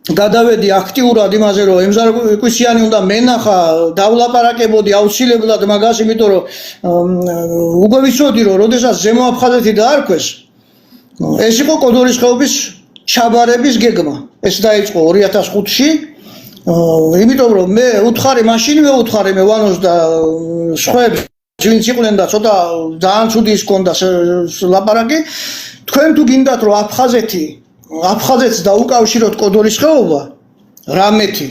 [SPEAKER 2] გადავედი აქტიურად იმაზე რომ ემზარკვისიანი უნდა მენახა, დავლაპარაკებოდი აუცილებლად მაგას, იმიტომ რომ უკვე ვიცოდი რომ როდესაც ზემო აფხაზეთი დაარქვეს, ეს იყო კოდორის ხეობის ჩაბარების გეგმა. ეს დაიწყო 2005-ში. იმიტომ რომ მე მაშინვე უთხარი მე ვანოს და სხვებს ვინც იყვნენ და ცოტა ძალიან ცუდი ის ქონდა ლაპარაკი, თქვენ თუ გინდათ რომ აფხაზეთს დაუკავშიროთ კოდორის ხეობა, რამეთი,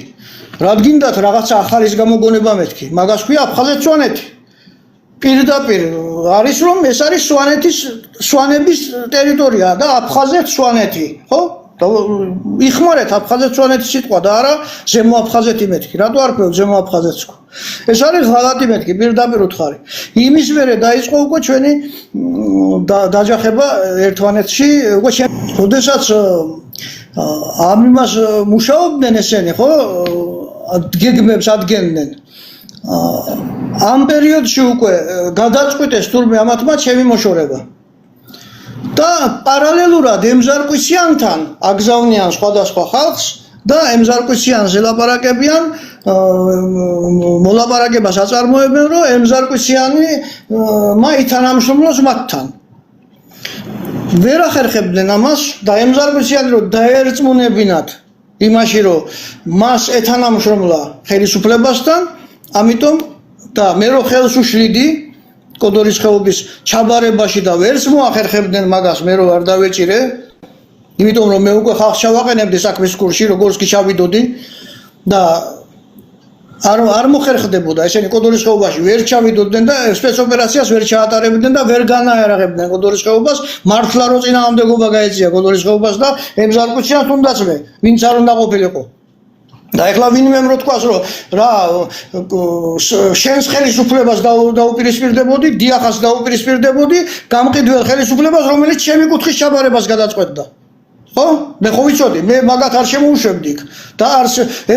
[SPEAKER 2] რა გინდათ რაღაცა ახალის გამოგონება მეთქი, მაგას ქვია აფხაზეთ-სვანეთი. პირდაპირ არის რომ ეს არის სვანების ტერიტორია და აფხაზეთ-სვანეთი, ხო? იხმარეთ აფხაზეთ-სვანეთის სიტყვა და არა ზემო აფხაზეთი მეთქი. რატო არ ქვევთ ზემო აფხაზეთს? ეს არის ღალატი მეთქი, პირდაპირ უთხარი. იმის მერე დაიწყო უკვე ჩვენი დაჯახება ერთმანეთში, უკვე როდესაც ამ იმას მუშაობდნენ ესენი, ხო? გეგმებს ადგენდნენ. ამ პერიოდში უკვე გადაწყვიტეს თურმე ამათმა ჩემი მოშორება. და პარალელურად ემზარკვისიანთან აგზავნიან სხვადასხვა ხალხს და ემზარკვისიანზე ლაპარაკებიან, მოლაპარაკებას აწარმოებენ, რომ ემზარკვისიანი ითანამშრომლოს მათთან. ვერ ახერხებდნენ ამას და ემზარკვისიანი რომ დაერწმუნებინათ იმაში, რომ მას ეთანამშრომლა ხელისუფლებასთან, ამიტომ და მე რო ხელს უშლიდი კოდორის ხეობის ჩაბარებაში და ვერც მოახერხებდნენ მაგას, მე რო არ დავეჭირე, იმიტომ რომ მე უკვე ხალხს ჩავაყენებდი საქმის კურსში, როგორც კი ჩავიდოდი და არ მოხერხდებოდა ესენი კოდორის ხეობაში ვერ ჩავიდოდნენ და სპეცოპერაციას ვერ ჩაატარებდნენ და ვერ განაერაღებდნენ კოდორის ხეობას, მართლა რომ წინააღმდეგობა გაეწია კოდორის ხეობას და ემზარკვისიანს თუნდაც მე, ვინც არ უნდა ყოფილიყო. და ეხლა ვინმემ რო თქვას რომ რა შენს ხელისუფლებას დაუპირისპირდებოდი, დიახას დაუპირისპირდებოდი, გამყიდველ ხელისუფლებას, რომელიც ჩემი კუთხის ჩაბარებას გადაწყვეტდა. ხო? მე ხო ვიცოდი, მე მაგათ არ შემოუშვებდი იქ და არ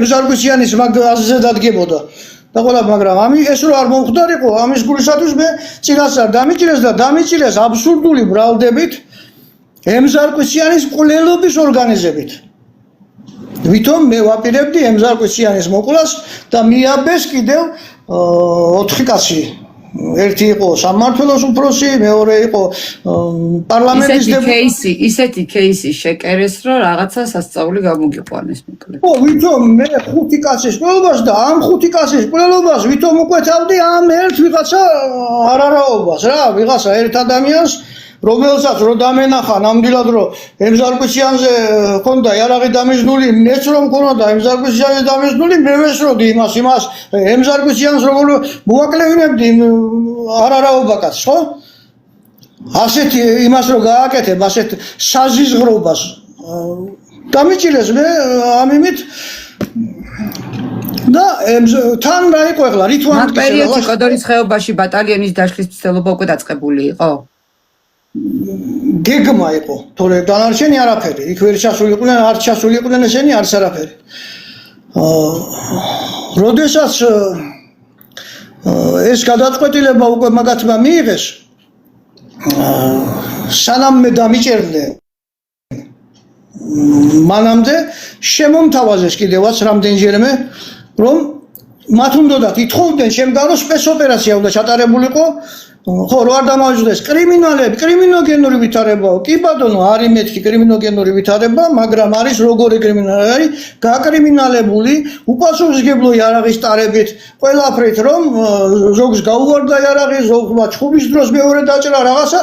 [SPEAKER 2] ემზარკვისიანის მაგაზე დადგებოდა. და ყველა მაგრამ ეს რო არ მომხდარიყო, ამის გულისათვის მე წინასწარ დამიჭირეს და დამიჭირეს აბსურდული ბრალდებით ემზარკვისიანის მკვლელობის ორგანიზებით. ვითომ მე ვაპირებდი ემზარკვიციანის მოკვლას და მიაბეს კიდევ 4 კაცი. ერთი იყო სამმართველოს უფროსი, მეორე იყო პარლამენტის
[SPEAKER 1] დეპუტატი. ისეთი кейსი შეკერეს, რომ რაღაცა სასწაული გამოგიყვანეს მოკლედ.
[SPEAKER 2] ო, ვითომ მე 5 კაცის ყველობას და ამ 5 კაცის ყველობას ვითომ უკვეთავდი ამ ერთ ვიღაცა არარაობას რა, ვიღაცა ერთ ადამიანს რომელსაც რო დამენახა ნამდვილად რომ ემზარკვიციანზე ჰქონდა იარაღი დამიზნული, მეც რომ მქონოდა ემზარკვიციანზე დამიზნული, მე ვესროდი იმას ემზარკვიციანს როგორ მოაკლევინებდი არარაობა კაცს, ხო? ასეთი იმას რო გააკეთებ, ასეთ საზიზღრობას დამიჭირეს მე ამ იმით და თან რა იყო ახლა რითვან
[SPEAKER 1] ამ პერიოდში კოდორის ხეობაში ბატალიონის დაშლის მცდელობა უკვე დაწყებული იყო?
[SPEAKER 2] გეგმა იყო, თორე დანარჩენი არაფერი. იქ ვერ ჩასულიყვნენ, არ ჩასულიყვნენ ესენი არც არაფერი. როდესაც ეს გადაწყვეტილება უკვე მაგათმა მიიღეს, სანამ მე დამიჭერდნენ, მანამდე შემომთავაზეს კიდევაც რამდენჯერმე, რომ მათ უნდათ ითხოვდნენ შემდგომ რომ სპეცოპერაცია უნდა ჩატარებულიყო. ხო, რო არ დამაუჯდეს კრიმინალები, კრიმინოგენური ვითარებაა. კი ბატონო, არის მეთქი კრიმინოგენური ვითარება, მაგრამ არის როგორი კრიმინალი, არის გაკრიმინალებული, უპასუხისმგებლო იარაღის ტარებით, ყველაფრით, რომ ზოგს გაუვარდა იარაღი, ზოგმა ჩხუბის დროს მეორე დაჭრა, რაღაცა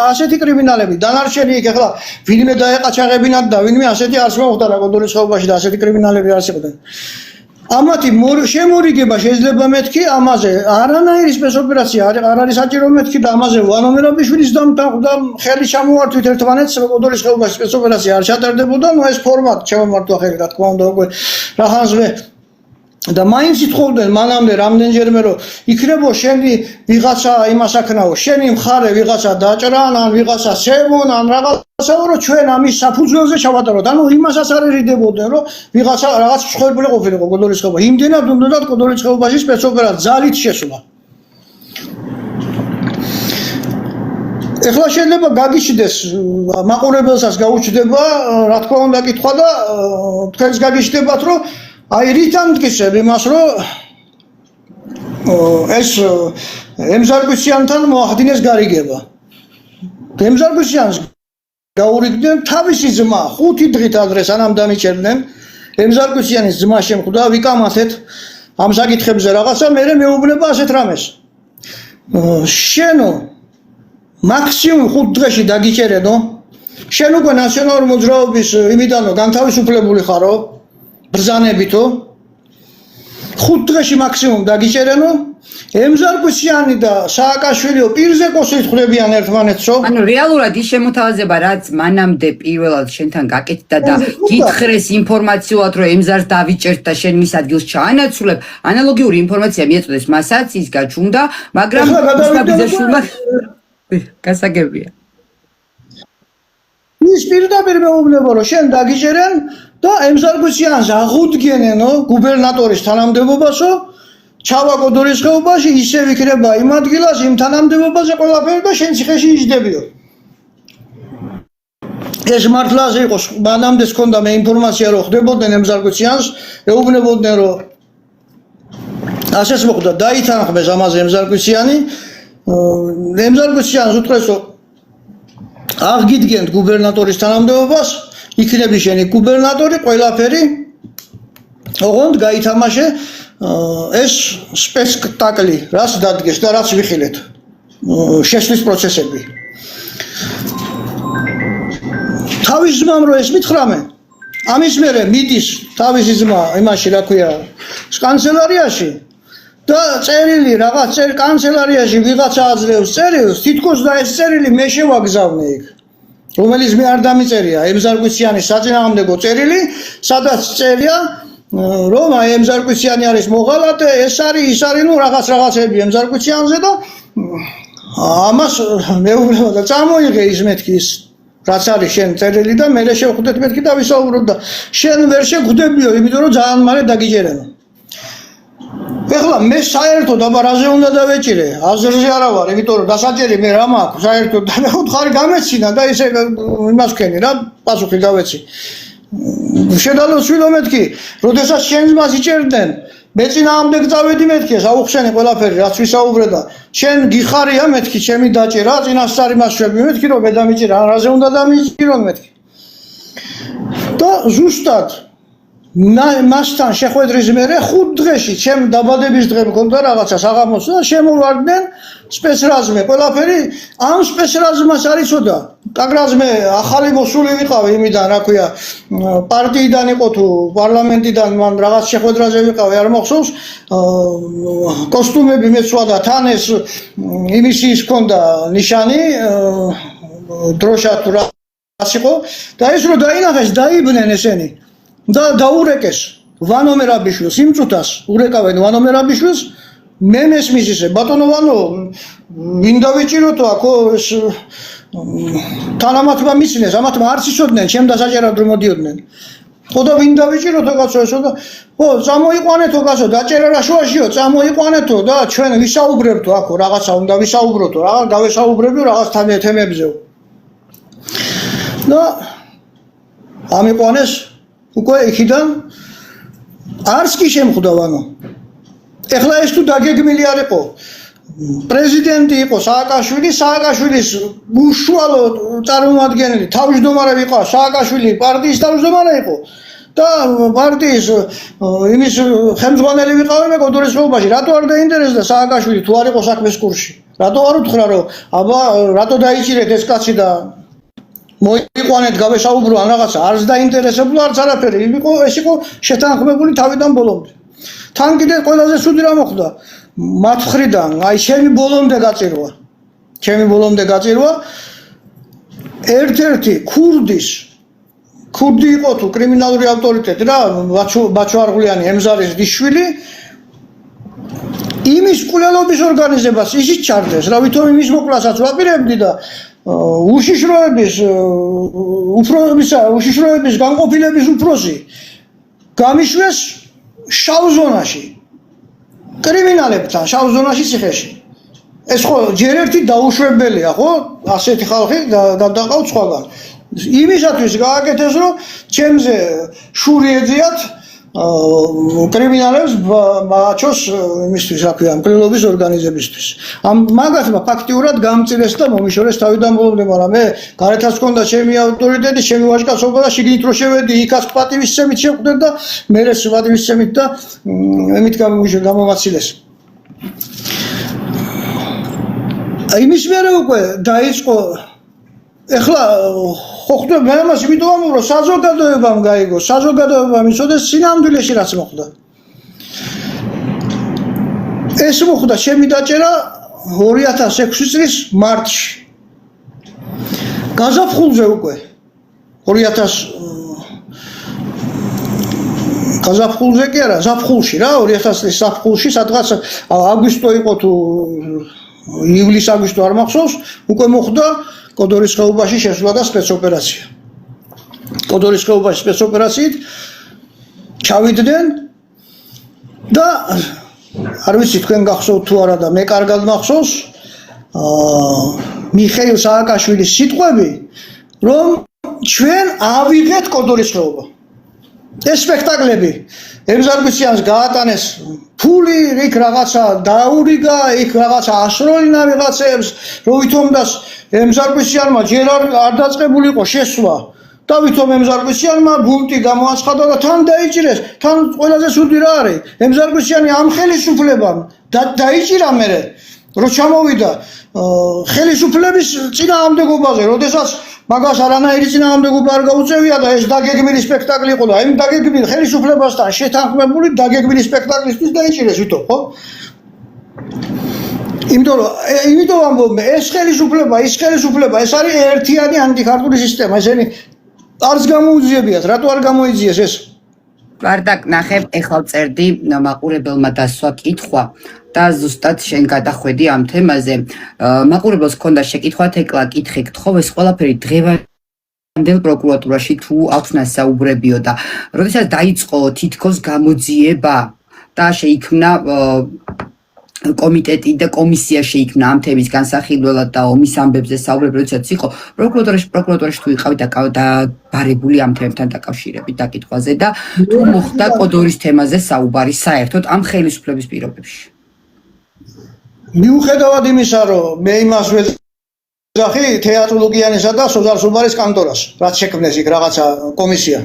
[SPEAKER 2] ასეთი კრიმინალები. დანარჩენი იქ ახლა ვინმე დაეყაჩაღებინათ და ვინმე ასეთი არც მოხდა რა კოდორის ხეობაში და ასეთი კრიმინალები არც იყვნენ. ამათი შემორიგება შეიძლება მეთქი ამაზე არანაირი სპეცოპერაცია არ არის საჭირო მეთქი და ამაზე ვანომერაბიშვილის და ხელი ჩამოვართვით ერთმანეთს კოდორის ხეობაში სპეცოპერაცია არ ჩატარდებოდა ნუ ეს ფორმატ ჩამოვართვა ხელი რა თქმა უნდა უკვე რახანსვე და მაინც ითხოვდნენ მანამდე რამდენჯერმე რომ იქნებო შენი ვიღაცა იმას აქნაო შენი მხარე ვიღაცა დაჭრან ან ვიღაცა სემონ ან რაღაცა რომ ჩვენ ამის საფუძველზე ჩავატაროთ ანუ იმასაც არ ერიდებოდნენ რომ ვიღაცა რაღაც მსხვერპლი ყოფილიყო კოდორის ხეობა იმდენად უნდათ კოდორის ხეობაში სპეცოპერაცია ძალით შესვლა ეხლა შეიძლება გაგიჩნდეს მაყურებელსაც გაუჩნდება რა თქმა უნდა კითხვა და თქვენს გაგიჩნდებათ რომ აი რითან მტკიცებ იმას რომ ეს ემზარკვიციანთან მოახდინეს გარიგება ემზარკვიციანს გაურიგდნენ თავისი ძმა 5 დღით ადრე სანამ დამიჭერდნენ ემზარკვიციანის ძმა შემხვდა ვიკამათეთ ამ საკითხებზე რაღაცა მე მეუბნება ასეთ რამეს შენო მაქსიმუმ 5 დღეში დაგიჭერენო შენ უკვე ნაციონალური მოძრაობის იმიდანო განთავისუფლებული ხარო ბრძანებითო 5 დღეში მაქსიმუმ დაგიჭერენო ემზარკვიციანი და სააკაშვილიო პირზე კოსით ხვდებიან ერთმანეთსო
[SPEAKER 1] ანუ რეალურად ის შემოთავაზება რაც მანამდე პირველად შენთან გაკეთდა და გითხრეს ინფორმაციულად რომ ემზარს დავიჭერთ და შენ მის ადგილს ჩაანაცვლებ ანალოგიური ინფორმაცია მიეწოდეს მასაც ის გაჩნდა მაგრამ ბიზაშვილმა გასაგებია
[SPEAKER 2] ის პირდაპირ მეუბნება რომ შენ დაგიჭერენ და ემზარკვიციანს აღუდგენენო გუბერნატორის თანამდებობასო ჩავა კოდორის ხეობაში ისევ იქნება იმ ადგილას იმ თანამდებობაზე ყველაფერი და შენ ციხეში იჯდებიო ეს მართლაზე იყო მანამდე ჰქონდა მე ინფორმაცია რომ ხდებოდნენ ემზარკვიციანს ეუბნებოდნენ რომ ასეც მოხდა დაითანხმეს ამაზე ემზარკვიციანი ემზარკვიციანს უთხრეს რომ აღგიდგენთ გუბერნატორის თანამდებობას იქნები შენი გუბერნატორი ყველაფერი ოღონდ გაითამაშე ეს სპექტაკლი რაც დადგეს და რაც ვიხილეთ შესვლის პროცესები თავის ძმამ რო ეს მითხრამე ამის მერე მიდის თავისი ძმა იმაში რა ქვია კანცელარიაში და წერილი რაღაც კანცელარიაში ვიღაცა აძლევს წერილს თითქოს და ეს წერილი მე შევაგზავნე იქ რომელიც მე არ დამიწერია ემზარკვიციანის საწინააღმდეგო წერილი სადაც წერია რომ აი ემზარკვიციანი არის მოღალატე ეს არის ის არის ნუ რაღაცები ემზარკვიციანზე და ამას მეუბნება და წამოიღე ის მეთქი ის რაც არის შენ წერილი და მე შევხვდეთ მეთქი და ვისაუბროთ და შენ ვერ შეგვდებიო იმიტომ რომ ძალიან მალე დაგიჭერენო ეხლა მე საერთოდ აბა რაზე უნდა დავეჭირე აზრზე არა ვარ იმიტომ რომ დასაჭერი მე რა მაქვს საერთოდ და მე უთხარი გამეცინა და ისე იმას ვქენი რა პასუხი გავეცი შედალოს შვილო მეთქი, როდესაც შენს მას იჭერდნენ, მე წინააღმდეგ წავედი მეთქი, აუხსენე ყველაფერი, რაც ვისაუბრე და შენ გიხარია მეთქი, ჩემი დაჭერა, წინასწარი მასშები მეთქი, რომ მე დამიჭირა, რაზე უნდა დამიჭირონ მეთქი. და ზუსტად მასთან შეხვედრის მერე 5 დღეში, ჩემ დაბადების დღე მქონდა რაღაცა საღამოს და შემოვარდნენ სპეცრაზმე, ყველაფერი ამ სპეცრაზმას არ იცოდა. კაგრაზმე ახალი მოსული ვიყავი იმიდან, რა ქვია, პარტიიდან იყო თუ პარლამენტიდან, მან რაღაც შეხვედრაზე ვიყავი, არ მახსოვს, კოსტუმები მეცვა და თან ეს იმისის ჰქონდა ნიშანი, დროშა თუ რაც იყო და ეს რო დაინახეს, დაიბნენ ესენი. და დაურეკეს ვანო მერაბიშვილს, იმ წუთას ურეკავენ ვანო მერაბიშვილს, მე მესმის ისე, ბატონო ვანო, ვინ დავიჭიროთო აქო ეს თანამათმა მისცინეს, ამათმა არც იცოდნენ, ჩემ დასაჭერად რომ მოდიოდნენ. ხო და ვინ დავიჭიროთო კაცო ესო და ხო, წამოიყვანეთო კაცო, დაჭერა რა შუაშიო, წამოიყვანეთო და ჩვენ ვისაუბრებთო აქო, რაღაცა უნდა ვისაუბროთო, რაღაც გავესაუბრებიო რაღაც თემებზეო. და ამიყვანეს უკვე იქიდან არც კი შემხვდა ვანო. ეხლა ეს თუ დაგეგმილი არ იყო. პრეზიდენტი იყო სააკაშვილის უშუალო წარმომადგენელი, თავმჯდომარე იყო, სააკაშვილი პარტიის თავმჯდომარე იყო. და პარტიის იმის ხელმძღვანელი ვიყავი მე კოდორის ხეობაში. რატო არ დაინტერესდა სააკაშვილი თუ არ იყო საქმეს კურსში? რატო არ უთხრა რომ აბა რატო დაიჭირეთ ეს კაცი და მოიყვანეთ გავესაუბრო ან რაღაცა, არც დაინტერესებულა, არც არაფერი. ეს იყო შეთანხმებული თავიდან ბოლომდე. თან კიდე ყველაზე ცუდი რა მოხდა მათ მხრიდან, აი ჩემი ბოლომდე გაწირვა ერთ-ერთი ქურდი იყო თუ კრიმინალური ავტორიტეტი რა, ბაჩო არღლიანი ემზარის დიშვილი, იმის კვლელობის ორგანიზებას ისიც ჩარდეს, რა ვითომ იმის მოკლასაც ვაპირებდი და უშიშროების განყოფილების უფროსი გამიშვეს შავ ზონაში, კრიმინალებთან შავ ზონაში ციხეში. ეს ხო ჯერ ერთი დაუშვებელია, ხო? ასეთი ხალხი გადაყავთ სხვაგან. იმისათვის გააკეთეს, რომ ჩემზე შური ეძიათ კრიმინალებს მაჩოს იმისთვის, რა ქვია, მკვლელობის ორგანიზებისთვის. მაგათმა ფაქტიურად გამწირეს და მომიშორეს თავიდან ბოლომდე, მაგრამ მე გარეთაც ჰქონდა ჩემი ავტორიტეტი, ჩემი ვაჟკაცობა და შიგნით რო შევედი, იქაც პატივისცემით შევხვდეთ და მერე პატივისცემით და იმით გამომაცილეს. იმის მერე უკვე დაიწყო ეხლა ხო ხდება მე ამას იმიტომ ამბობ რომ საზოგადოებამ გაიგო, საზოგადოებამ იცოდეს სინამდვილეში რაც მოხდა. ეს მოხდა ჩემი დაჭერა 2006 წლის მარტში. გაზაფხულზე უკვე 2000 გაზაფხულზე კი არა, ზაფხულში რა, 2000 წლის ზაფხულში, სადღაც აგვისტო იყო თუ ივლის-აგვისტო არ მახსოვს, უკვე მოხდა კოდორის ხეობაში შესვლა და სპეცოპერაცია. კოდორის ხეობაში სპეცოპერაციით ჩავიდნენ და არ ვიცი თქვენ გახსოვთ თუ არა და მე კარგად მახსოვს მიხეილ სააკაშვილის სიტყვები, რომ ჩვენ ავიღეთ კოდორის ხეობა. ეს სპექტაკლები ემზარგვიციანს გაატანეს ფული, იქ რაღაცა დაურიგა, იქ რაღაცა ასროლინა ვიღაცებს, რომ ვითომდას ემზარგვიციანმა ჯერ არ დაწყებული იყო შესვლა და ვითომ ემზარგვიციანმა ბუნტი გამოაცხადა და თან დაიჭირეს. თან ყველაზე ცუდი რა არის, ემზარგვიციანი ამ ხელისუფლებამ დაიჭირა მერე, რომ ჩამოვიდა ხელისუფლების წინააღმდეგობაზე, როდესაც მაგას არანაირი წინააღმდეგობა არ გაუწევია და ეს დაგეგმილი სპექტაკლი იყო და იმ დაგეგმილ ხელისუფლებასთან შეთანხმებული დაგეგმილი სპექტაკლისთვის დაიჭირეს ვითომ, ხო? იმიტომ ამბობ მე ეს ხელისუფლება ეს არის ერთიანი ანტიქართული სისტემა, ესენი არც გამოუძიებიათ, რატო არ გამოიძიეს ეს?
[SPEAKER 1] ვარდაკ ნახე, ეხლა წერდი მაყურებელმა დასვა კითხვა და ზუსტად შენ გადახვედი ამ თემაზე. მაყურებელს ჰქონდა შეკითხვა, თეკლა კითხე გთხოვ, ეს ყველაფერი დღევანდელ პროკურატურაში თუ აქვს ნასაუბრებიო და როდესაც დაიწყო თითქოს გამოძიება და შეიქმნა კომიტეტი და კომისია შეიქმნა ამ თემის განსახილველად და ომის ამბებზე საუბრები როდესაც იყო პროკურატურაში თუ იყავით და ბარებული ამ თემებთან დაკავშირებით დაკითხვაზე და თუ მოხდა კოდორის თემაზე საუბარი საერთოდ ამ ხელისუფლების პირობებში.
[SPEAKER 2] მიუხედავად იმისა, რომ მე იმას ვეძახი თეატროლოგიანისა და სოზარ სუბარის კანტორას, რაც შექმნეს იქ რაღაცა კომისია.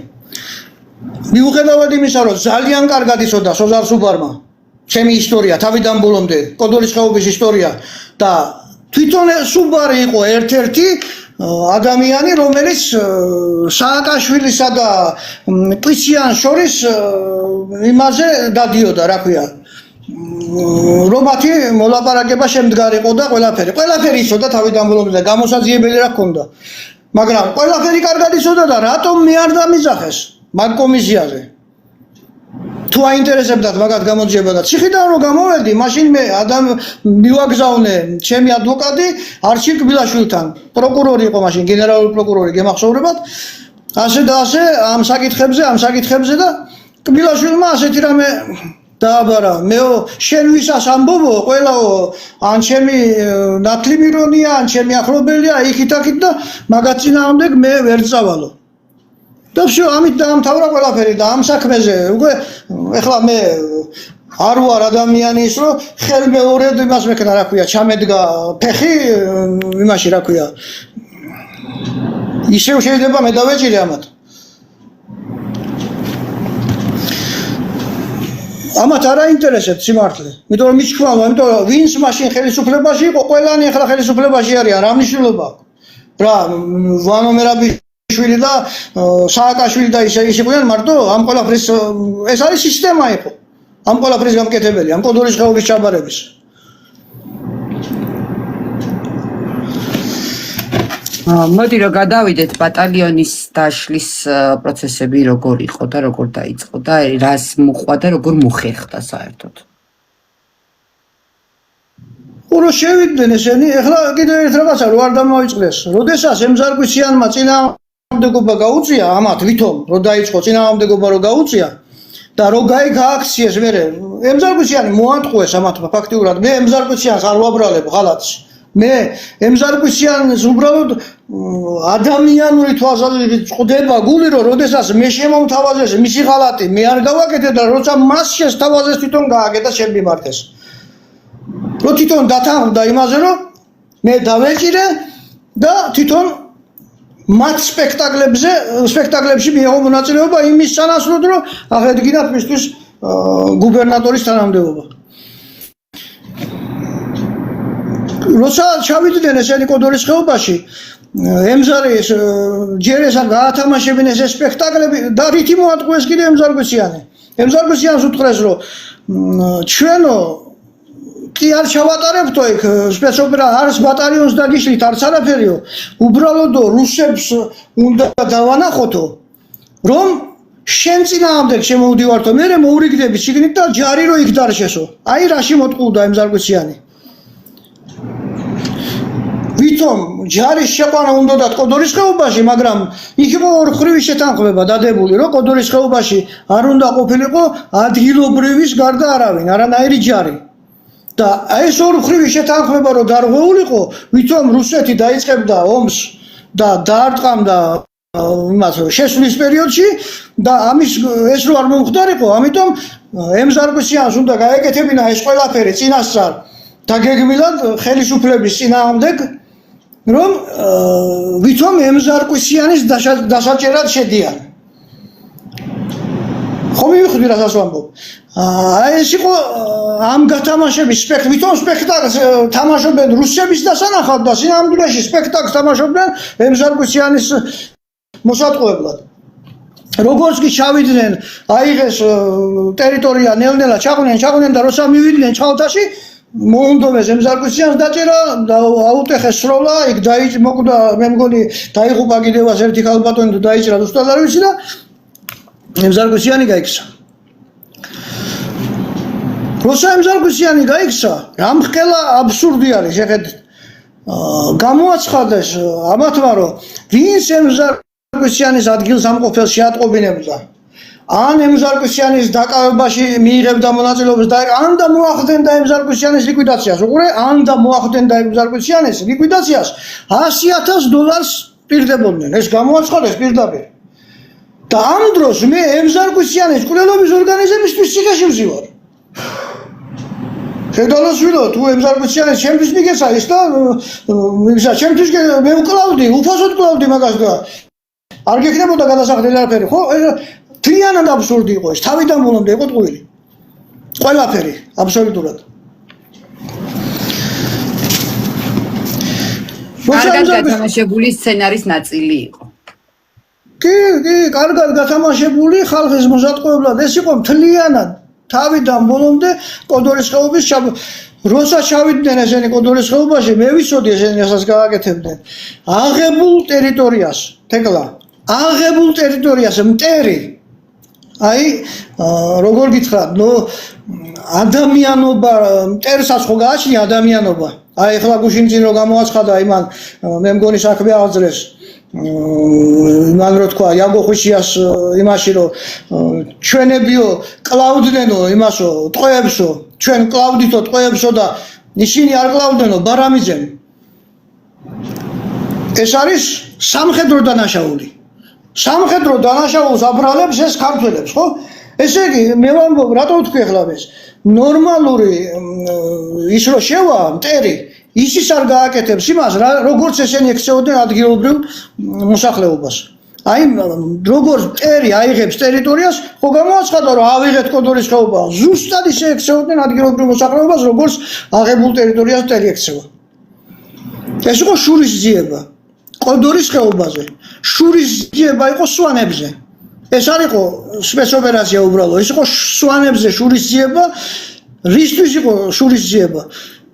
[SPEAKER 2] მიუხედავად იმისა, რომ ძალიან კარგად იცოდა სოზარ სუბარმა ჩემი ისტორია, თავიდან ბოლომდე, კოდორის ხეობის ისტორია და თვითონ სუბარი იყო ერთ-ერთი ადამიანი, რომელიც სააკაშვილისა და კვიციანს შორის იმაზე დადიოდა, რა ქვია, რომ მათი მოლაპარაკება შემდგარიყო და ყველაფერი იცოდა თავიდან ბოლომდე, გამოსაძიებელი რა ჰქონდა. მაგრამ ყველაფერი კარგად იცოდა და რატომ მე არ დამიძახეს მაგ კომისიაზე? თუ აინტერესებდათ მაგათ გამოძიება და ციხიდან რომ გამოვედი, მაშინ მე მივაგზავნე ჩემი ადვოკატი არჩილ კბილაშვილთან, პროკურორი იყო მაშინ, გენერალური პროკურორი, გემახსოვრებათ, ასე და ასე ამ საკითხებზე და კბილაშვილმა ასეთი რამე დააბარა, მეო შენ ვისას ამბობო, ყველაო ან ჩემი ნათლიმირონია, ან ჩემი ახლობელია, იქით-აქით და მაგათ წინააღმდეგ მე ვერ წავალო. და всё, ამით დაამთავრა ყველაფერი და ამ საქმეზე უკვე ეხლა მე არ ვარ ადამიანი ის რომ ხელმეორედ იმას მექნა რა ქვია, ჩამედგა ფეხი იმაში რა ქვია. ისევ შეიძლება მე დავეჭირე ამათ. ამათ არ აინტერესებს სიმართლე. იმიტომ რომ მიჩქვალა, იმიტომ რომ ვინც მაშინ ხელისუფლებაში იყო, ყველანი ახლა ხელისუფლებაში არიან, რა მნიშვნელობა აქვს? რა, ვანო მერაბიშვილი და სააკაშვილი და ისე იყვნენ მარტო ამ ყველაფრის ეს არის სისტემა იყო. ამ ყველაფრის გამკეთებელი, ამ კოდორის ხეობის ჩაბარების.
[SPEAKER 1] მოდი რომ გადავიდეთ ბატალიონის დაშლის პროცესები როგორ იყო და როგორ დაიწყო და რას მოყვა და როგორ მოხერხდა საერთოდ.
[SPEAKER 2] ურო შევიდნენ ესენი, ეხლა კიდევ ერთ რაღაცა რო არ დამოიწყდეს. როდესაც ემზარგვისიანმა წინააღმდეგობა გაუწია ამათ ვითომ რო დაიწყო წინააღმდეგობა რო გაუწია და რო გააქციეს მერე ემზარგვისიანი მოატყუეს ამათმა ფაქტიურად. მე ემზარგვისიანს არ ვაბრალებ ღალატს. მე ემზარგვისიანს უბრალოდ ადამიანური თვალსაზრისით წვდება გული, რომ როდესაც მე შემომთავაზეს მისი ღალატი, მე არ გავაკეთე და როცა მას შესთავაზეს თვითონ გააკეთა შენ მიმართეს. რო თვითონ დათანხმდა იმაზე, რომ მე დავეჭირე და თვითონ მათ სპექტაკლებში მიიღო მონაწილეობა იმის სანაცვლოდ, რომ აღედგინათ მისთვის გუბერნატორის თანამდებობა. როცა ჩავიდნენ ესენი კოდორის ხეობაში, ემზარის ჯერ ესან გაათამაშებინ ეს სპექტაკლები და რითი მოატყუეს კიდე ემზარგვისიანი. ემზარგვისიანს უთხრეს, რომ ჩვენო კი არ ჩავატარებთო იქ სპეცოპერა არის ბატალიონს დაგიშლით არც არაფერიო. უბრალოდო რუსებს უნდა დავანახოთო, რომ შენ წინააღმდეგ შემოვდივართო, მე მოვრიგდები შიგნით და ჯარი რო იქ დარჩესო. აი რაში მოტყუდა ემზარგვისიანი. ვითომ ჯარის შეყვანა უნდათ კოდორის ხეობაში, მაგრამ იქ იყო ორხრივი შეთანხმება დადებული, რომ კოდორის ხეობაში არ უნდა ყოფილიყო ადგილობრივის გარდა არავინ, არანაირი ჯარი. და ეს ორხრივი შეთანხმება რომ დარღვეულიყო, ვითომ რუსეთი დაიწყებდა ომს და დაარტყამდა იმას შესვლის პერიოდში და ამის ეს რო არ მომხდარიყო, ამიტომ ემზარგვისიანს უნდა გაეკეთებინა ეს ყველაფერი წინასწარ დაგეგმილად ხელისუფლების წინააღმდეგ, რომ ვითომ ემზარგვისიანის დასაჭერად შედიან. ხო მივხვდი რასაც ვამბობ. ეს იყო ამ გათამაშების ვითომ სპექტაკლს თამაშობენ რუსების დასანახად და სინამდვილეში სპექტაკლს თამაშობდნენ ემზარგვისიანის მოსატყუებლად. როგორც კი ჩავიდნენ, აიღეს ტერიტორია ნელ-ნელა ჩაყვნენ და როცა მივიდნენ ჩალთაში, მოუნდომეს ემზარგვისიანს დაჭერა და აუტეხეს სროლა, იქ მოკვდა, მე მგონი დაიღუპა კიდევაც ერთი ქალბატონი და დაიჭრა ზუსტად არ ვიცი და ემზარგვისიანი გაიქცა. როცა ემზარგვისიანი გაიქცა, რამხელა აბსურდი არის, შეხედეთ. გამოაცხადეს ამათმა, რომ ვინც ემზარგვისიანის ადგილსამყოფელს შეატყობინებდა, ან ემზარკვისიანის დაკავებაში მიიღებდა მონაწილეობას და ან და მოახდენდა ემზარკვისიანის ლიკვიდაციას. უყურე, ან და მოახდენდა ემზარკვისიანის ლიკვიდაციას $100,000 პირდებოდნენ. ეს გამოაცხადეს პირდაპირ. და ამ დროს მე ემზარკვისიანის კვლელობის ორგანიზებისთვის ციხეში ვზივარ. შედალოსვილო, თუ ემზარკვისიანის ჩემთვის მიგეცა ის და ისა ჩემთვის მე ვკლავდი, უფასოდ ვკლავდი მაგას და არ გექნებოდა გადასახდელი არაფერი, ხო? მთლიანად აბსურდი იყო ეს, თავიდან ბოლომდე იყო ტყუილი. ყველაფერი, აბსოლუტურად.
[SPEAKER 1] კარგად გათამაშებული სცენარის ნაწილი იყო.
[SPEAKER 2] კი, კარგად გათამაშებული ხალხის მოსატყუებლად ეს იყო მთლიანად თავიდან ბოლომდე კოდორის ხეობის როცა ჩავიდნენ ესენი კოდორის ხეობაში, მე ვიცოდი ესენი რასაც გააკეთებდნენ. აღებულ ტერიტორიას, თეკლა, აღებულ ტერიტორიას მტერი. აი, როგორ გითხრათ, ადამიანობა მტერსაც ხო გააჩნია ადამიანობა. აი, ახლა გუშინწინ რო გამოაცხადა იმან, მე მგონი საქმე აღძრეს. იმან რო თქვა იაგო ხვიშიას იმაში რომ ჩვენებიო კლავდნენო იმასო ტყვეებსო ჩვენ კლავდითო ტყვეებსო და ისინი არ კლავდნენო ბარამიძემ ეს არის სამხედრო დანაშაული სამხედრო დანაშაულს აბრალებს ეს ქართველებს ხო ესე იგი მე ვამბობ რატო ვთქვი ახლა ეს ნორმალური ის რო შევა მტერი ისიც არ გააკეთებს იმას როგორც ესენი ექცეოდნენ ადგილობრივ მოსახლეობას აი როგორც მტერი აიღებს ტერიტორიას ხო გამოაცხადა რომ ავიღეთ კოდორის ხეობა ზუსტად ისე ექცეოდნენ ადგილობრივ მოსახლეობას როგორც აღებულ ტერიტორიას მტერი ექცევა ეს იყო შურისძიება კოდორის ხეობაზე შურისძიება იყო სვანებზე ეს არ იყო სპეცოპერაცია უბრალოდ ეს იყო სვანებზე შურისძიება რისთვის იყო შურისძიება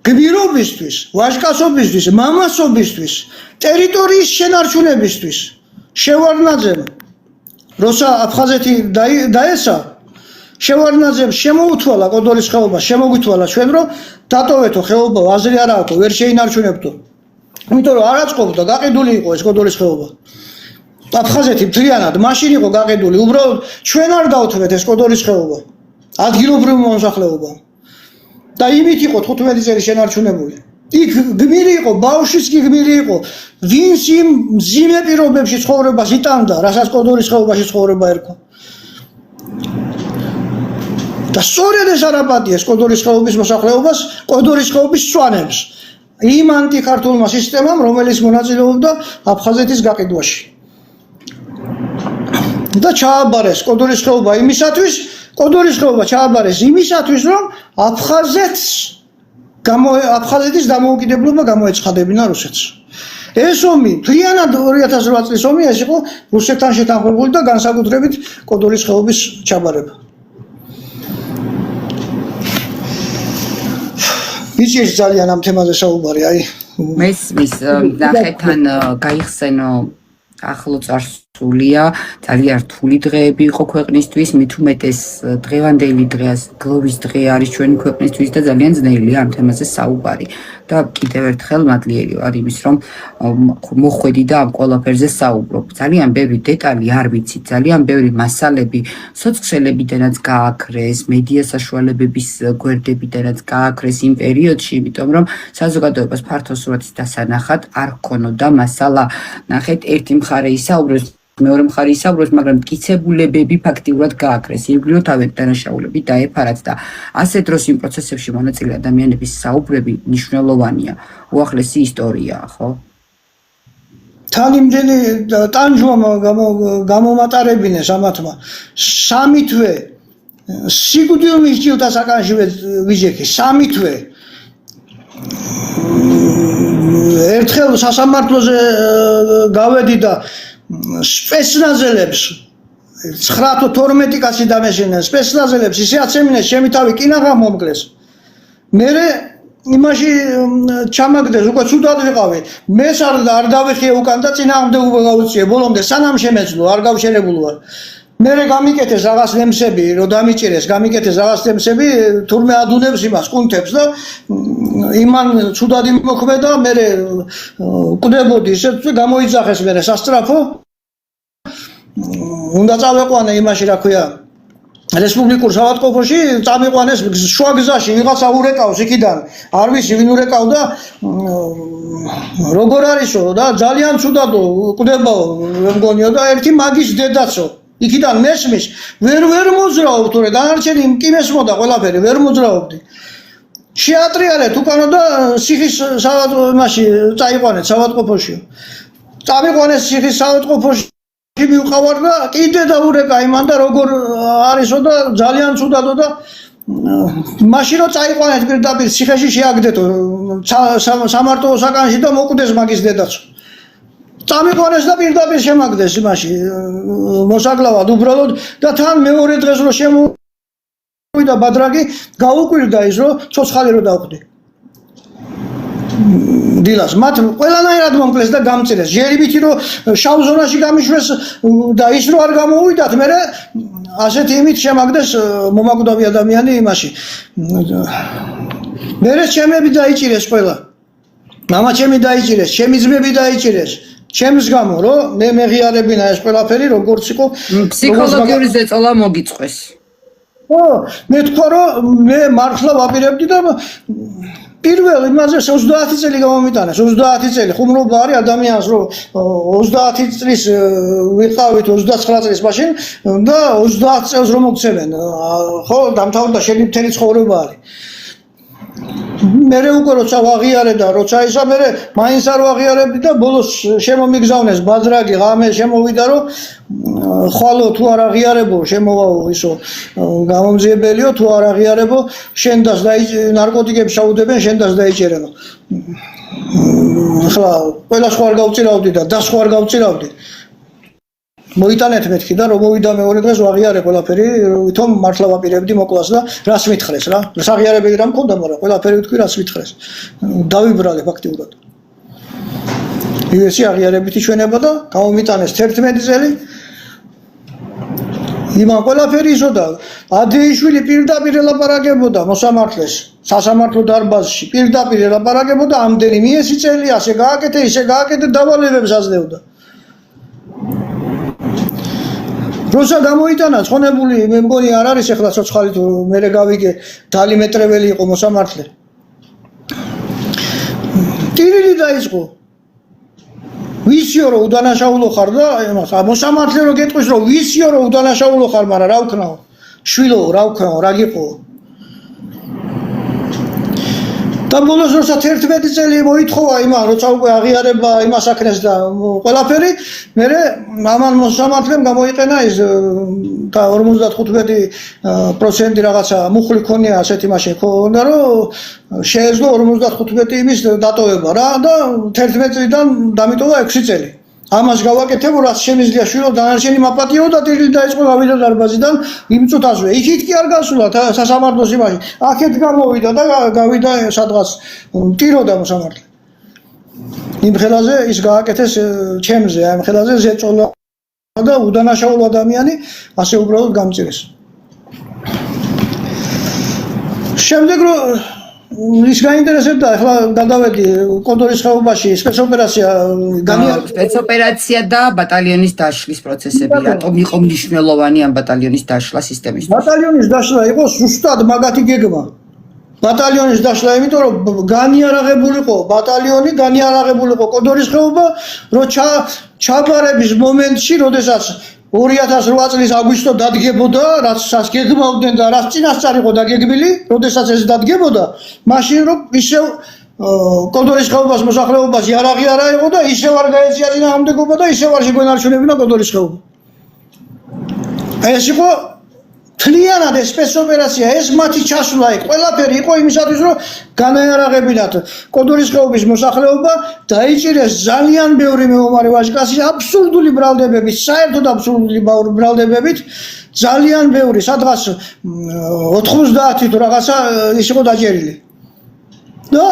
[SPEAKER 2] გმირობისთვის, ვაჟკაცობისთვის, მამასობისთვის, ტერიტორიის შენარჩუნებისთვის. შევარდნაძემ, როცა აფხაზეთი დაესა, შევარდნაძემ შემოუთვალა კოდორის ხეობა, შემოგვითვალა ჩვენ რომ დატოვეთო ხეობა, აზრი არ აქვს, ვერ შეინარჩუნებდო. იმიტომ რომ არ აწყობდა, გაყიდული იყო ეს კოდორის ხეობა. აფხაზეთი მთლიანად მაშინ იყო გაყიდული, უბრალოდ ჩვენ არ დავთვეთ ეს კოდორის ხეობა. ადგილობრივ მოსახლეობა. და იმით იყო 15 წელი შენარჩუნებული. იქ გმირი იყო, ბავშვიც კი გმირი იყო. ვინც იმ მძიმე პირობებში ცხოვრებას იტანდა, რასაც კოდორის ხეობაში ცხოვრება ერქვა. და სწორედ ეს არაპატიეს კოდორის ხეობის მოსახლეობას, კოდორის ხეობის სვანებს. იმ ანტიქართულმა სისტემამ, რომელიც მონაწილეობდა აფხაზეთის გაყიდვაში. და ჩააბარეს კოდორის ხეობა იმისათვის კოდორის ხეობა ჩააბარეს იმისათვის, რომ აფხაზეთის დამოუკიდებლობა გამოეცხადებინა რუსეთს. ეს ომი, მთლიანად 2008 წლის ომი, ეს იყო რუსეთთან შეთანხმებული და განსაკუთრებით კოდორის ხეობის ჩაბარება. ვიცი ძალიან ამ თემაზე საუბარი, აი.
[SPEAKER 1] მესმის ნახეთან გაიხსენო ახლო წარსულია, ძალიან რთული დღეები იყო ქვეყნისთვის, მით უმეტეს დღევანდელი დღეას, გლოვის დღე არის ჩვენი ქვეყნისთვის და ძალიან ძნელია ამ თემაზე საუბარი. და კიდევ ერთხელ მადლიერი ვარ იმის, რომ მოხვედი და ამ ყველაფერზე საუბრობ. ძალიან ბევრი დეტალი არ ვიცით, ძალიან ბევრი მასალები სოციალებიდანაც გააქრეს, მედია საშუალებების გვერდებიდანაც გააქრეს იმ პერიოდში, იმიტომ რომ საზოგადოებას ფართო სურათის დასანახად არ ჰქონოდა მასალა. ნახეთ, ერთი მხარე ისაუბრებს, მეორე მხარე ისაუბრებს, მაგრამ მტკიცებულებები ფაქტიურად გააქრეს, ირგვლივ თავიანთი დანაშაულები დაეფარათ და ასე დროს იმ პროცესებში მონაწილე ადამიანების საუბრები მნიშვნელოვანია, უახლესი ისტორიაა, ხო?
[SPEAKER 2] თან იმდენი ტანჯვა გამომატარებინეს ამათმა. სამი თვე სიკვდილ მისჯილთა საკანშივე ვიჟექი, სამი თვე. ერთხელ სასამართლოზე გავედი და სპეცნაზელებს 9-12 კაცი დამეშინეს სპეცნაზელებს ისე აცემინეს ჩემი თავი კინაღა მომკლეს მე იმაში ჩამაგდეს უკვე ცუდად ვიყავი მეც არ დავიხიე უკან და წინააღმდეგობა გავუწიე ბოლომდე სანამ შემეძლო არ გავშერებული ვარ მე გამიკეთეს რაღაც ლემსები რომ დამიჭირეს გამიკეთეს რაღაც ლემსები თურმე ადუნებს იმას კუნთებს და იმან ცუდად იმოქმედა მე კვდებოდი ისე გამოიძახეს მე სასტრაფო უნდა წავეყვანე იმაში რა ქვია რესპუბლიკურ საავადმყოფოში წამიყვანეს შუა გზაში ვიღაცა ურეკავს იქიდან არ ვიცი ვინ ურეკავდა როგორ არისო და ძალიან ცუდად კვდებაო მგონიო და ერთი მაგის დედაცო იქიდან მესმის ვერ მოძრაობ თორე დანარჩენი კი მესმოდა ყველაფერი ვერ მოძრაობდი შეატრიალეთ უკანო და სიხის საავადმყოფოში წაიყვანეთ საავადმყოფოში წამიყვანეს სიხის საავადმყოფოში მივყავარ და კიდე დაურეკა იმან და როგორ არისო და ძალიან ცუდადო და მაშინ რო წაიყვანეთ პირდაპირ ციხეში შეაგდეთო სამარტო საკანში და მოკვდეს მაგის დედაც წამიყვანეს და პირდაპირ შემაგდეს იმაში მოსაკლავად უბრალოდ და თან მეორე დღეს რო შემოვიდა ბადრაგი გაუკვირდა ის რო ცოცხალი რო დავხდი დილას მათ ყველანაირად მომკლეს და გამწირეს ჟერიბითი რომ შავ ზონაში გამიშვეს და ის რო არ გამოვიდათ მე ასეთი იმით შემაგდეს მომაკვდავი ადამიანი იმაში მე ჩემები დაიჭირეს ყველა მამა ჩემი დაიჭირეს ჩემი ძმები დაიჭირეს ჩემს გამო რომ მე მეღიარებინა ეს ყველაფერი როგორც იყო
[SPEAKER 1] ფსიქოლოგიური ზეწოლა მოგიწყვეს
[SPEAKER 2] ო მე თქვა რომ მე მართლა ვაპირებდი და პირველ იმაზე 30 წელი გამომიტანეს 30 წელი ხუმრობა არის ადამიანს რომ 30 წლის ვიყავით 29 წლის მაშინ და 30 წელს რომ მოგცემენ ხო დამთავრდა შენი მთელი ცხოვრება არის მე უკვე როცა ვაღიარე და როცა ისა მე მაინც არ ვაღიარებდი და ბოლოს შემომიგზავნეს ბადრაგი ღამე შემოვიდა რომ ხვალო თუ არ აღიარებო შემოვაო ისო გამომძიებელიო თუ არ აღიარებო შენდას ნარკოტიკებს ჩაუდებენ შენდას დაიჭერენო ახლა ყველა სხვა არ გავწირავდი და და სხვა არ გავწირავდი მოიტანეთ მეთქი და რომ მოვიდა მეორე დღეს ვაღიარე ყველაფერი ვითომ მართლა ვაპირებდი მოკლას და რას მითხრეს რა საღიარებელი რა მქონდა მაგრამ ყველაფერი ვთქვი რას მითხრეს დავიბრალე ფაქტიურად ისე აღიარებითი ჩვენება და გამომიტანეს 11 წელი იმან ყველაფერი ისოდა ადეიშვილი პირდაპირ ელაპარაკებოდა მოსამართლეს სასამართლო დარბაზში პირდაპირ ელაპარაკებოდა ამდენი მიესი წელი ასე გააკეთე ისე გააკეთე დავალებებს აძლევდა როცა გამოიტანა ცხონებული მე მგონი არ არის ახლა ცოცხალი თუ მე გავიგე დალიმეტრებელი იყო მოსამართლე ტირილი დაიწყო ვისიო რომ უდანაშაულო ხარ და მოსამართლე რო გეტყვის რომ ვისიო რომ უდანაშაულო ხარ მაგრამ რა ვქნაო შვილო რა ვქნაო რა გიყო და ბოლოს როცა 11 წელი მოითხოვა იმან როცა უკვე აღიარება იმას აქნეს და ყველაფერი მე ამან მოსამართლემ გამოიყენა ის და 55% რაღაცა მუხლი ქონია ასეთი მაშინ ქონდა რომ შეეძლო 55 იმის დატოვება რა და 11 წლიდან დამიტოვა 6 წელი ამას გავაკეთებო რაც შემიძლია შვილო დანარჩენი მაპატიო და ტირილი დაიწყო გავიდა დარბაზიდან იმ წუთასვე იქით კი არ გასულა სასამართლოს იმაში აქეთ გამოვიდა და გავიდა სადღაც ტიროდა მოსამართლე იმ ხელაზე ის გააკეთეს ჩემზე ამ ხელაზე ზეწოლა და უდანაშაულო ადამიანი ასე უბრალოდ გამწირეს შემდეგ რომ ის გაინტერესებდა ახლა გადავედი კონდორის ხეობაში სპეცოპერაცია
[SPEAKER 1] სპეცოპერაცია და ბატალიონის დაშლის პროცესები რატომ იყო მნიშვნელოვანი ამ ბატალიონის დაშლა სისტემისთვის
[SPEAKER 2] ბატალიონის დაშლა იყო ზუსტად მაგათი გეგმა ბატალიონის დაშლა იმიტომ რომ განიარაღებულიყო ბატალიონი განიარაღებულიყო კონდორის ხეობა რომ ჩაბარების მომენტში როდესაც 2008 წლის აგვისტო დადგებოდა, რაც გეგმავდნენ და რაც წინასწარ იყო დაგეგმილი, როდესაც ეს დადგებოდა, მაშინ რომ ისევ კონდორის ხეობას მოსახლეობას იარაღი არა იყო და ისევ არ გაეწია წინააღმდეგობა და ისევ არ შეგვენარჩუნებინა კონდორის ხეობა. ეს იყო თლიანად ეს სპეცოპერაცია, ეს მათი ჩასვლა იყო, ყველაფერი იყო იმისათვის, რომ განაიარაღებინათ კონდორის ხეობის მოსახლეობა, დაიჭირეს ძალიან ბევრი მეომარი ვაჟკაცი, აბსურდული ბრალდებებით, საერთოდ აბსურდული ბრალდებებით, ძალიან ბევრი, სადღაც 90 თუ რაღაცა ის იყო დაჭერილი. და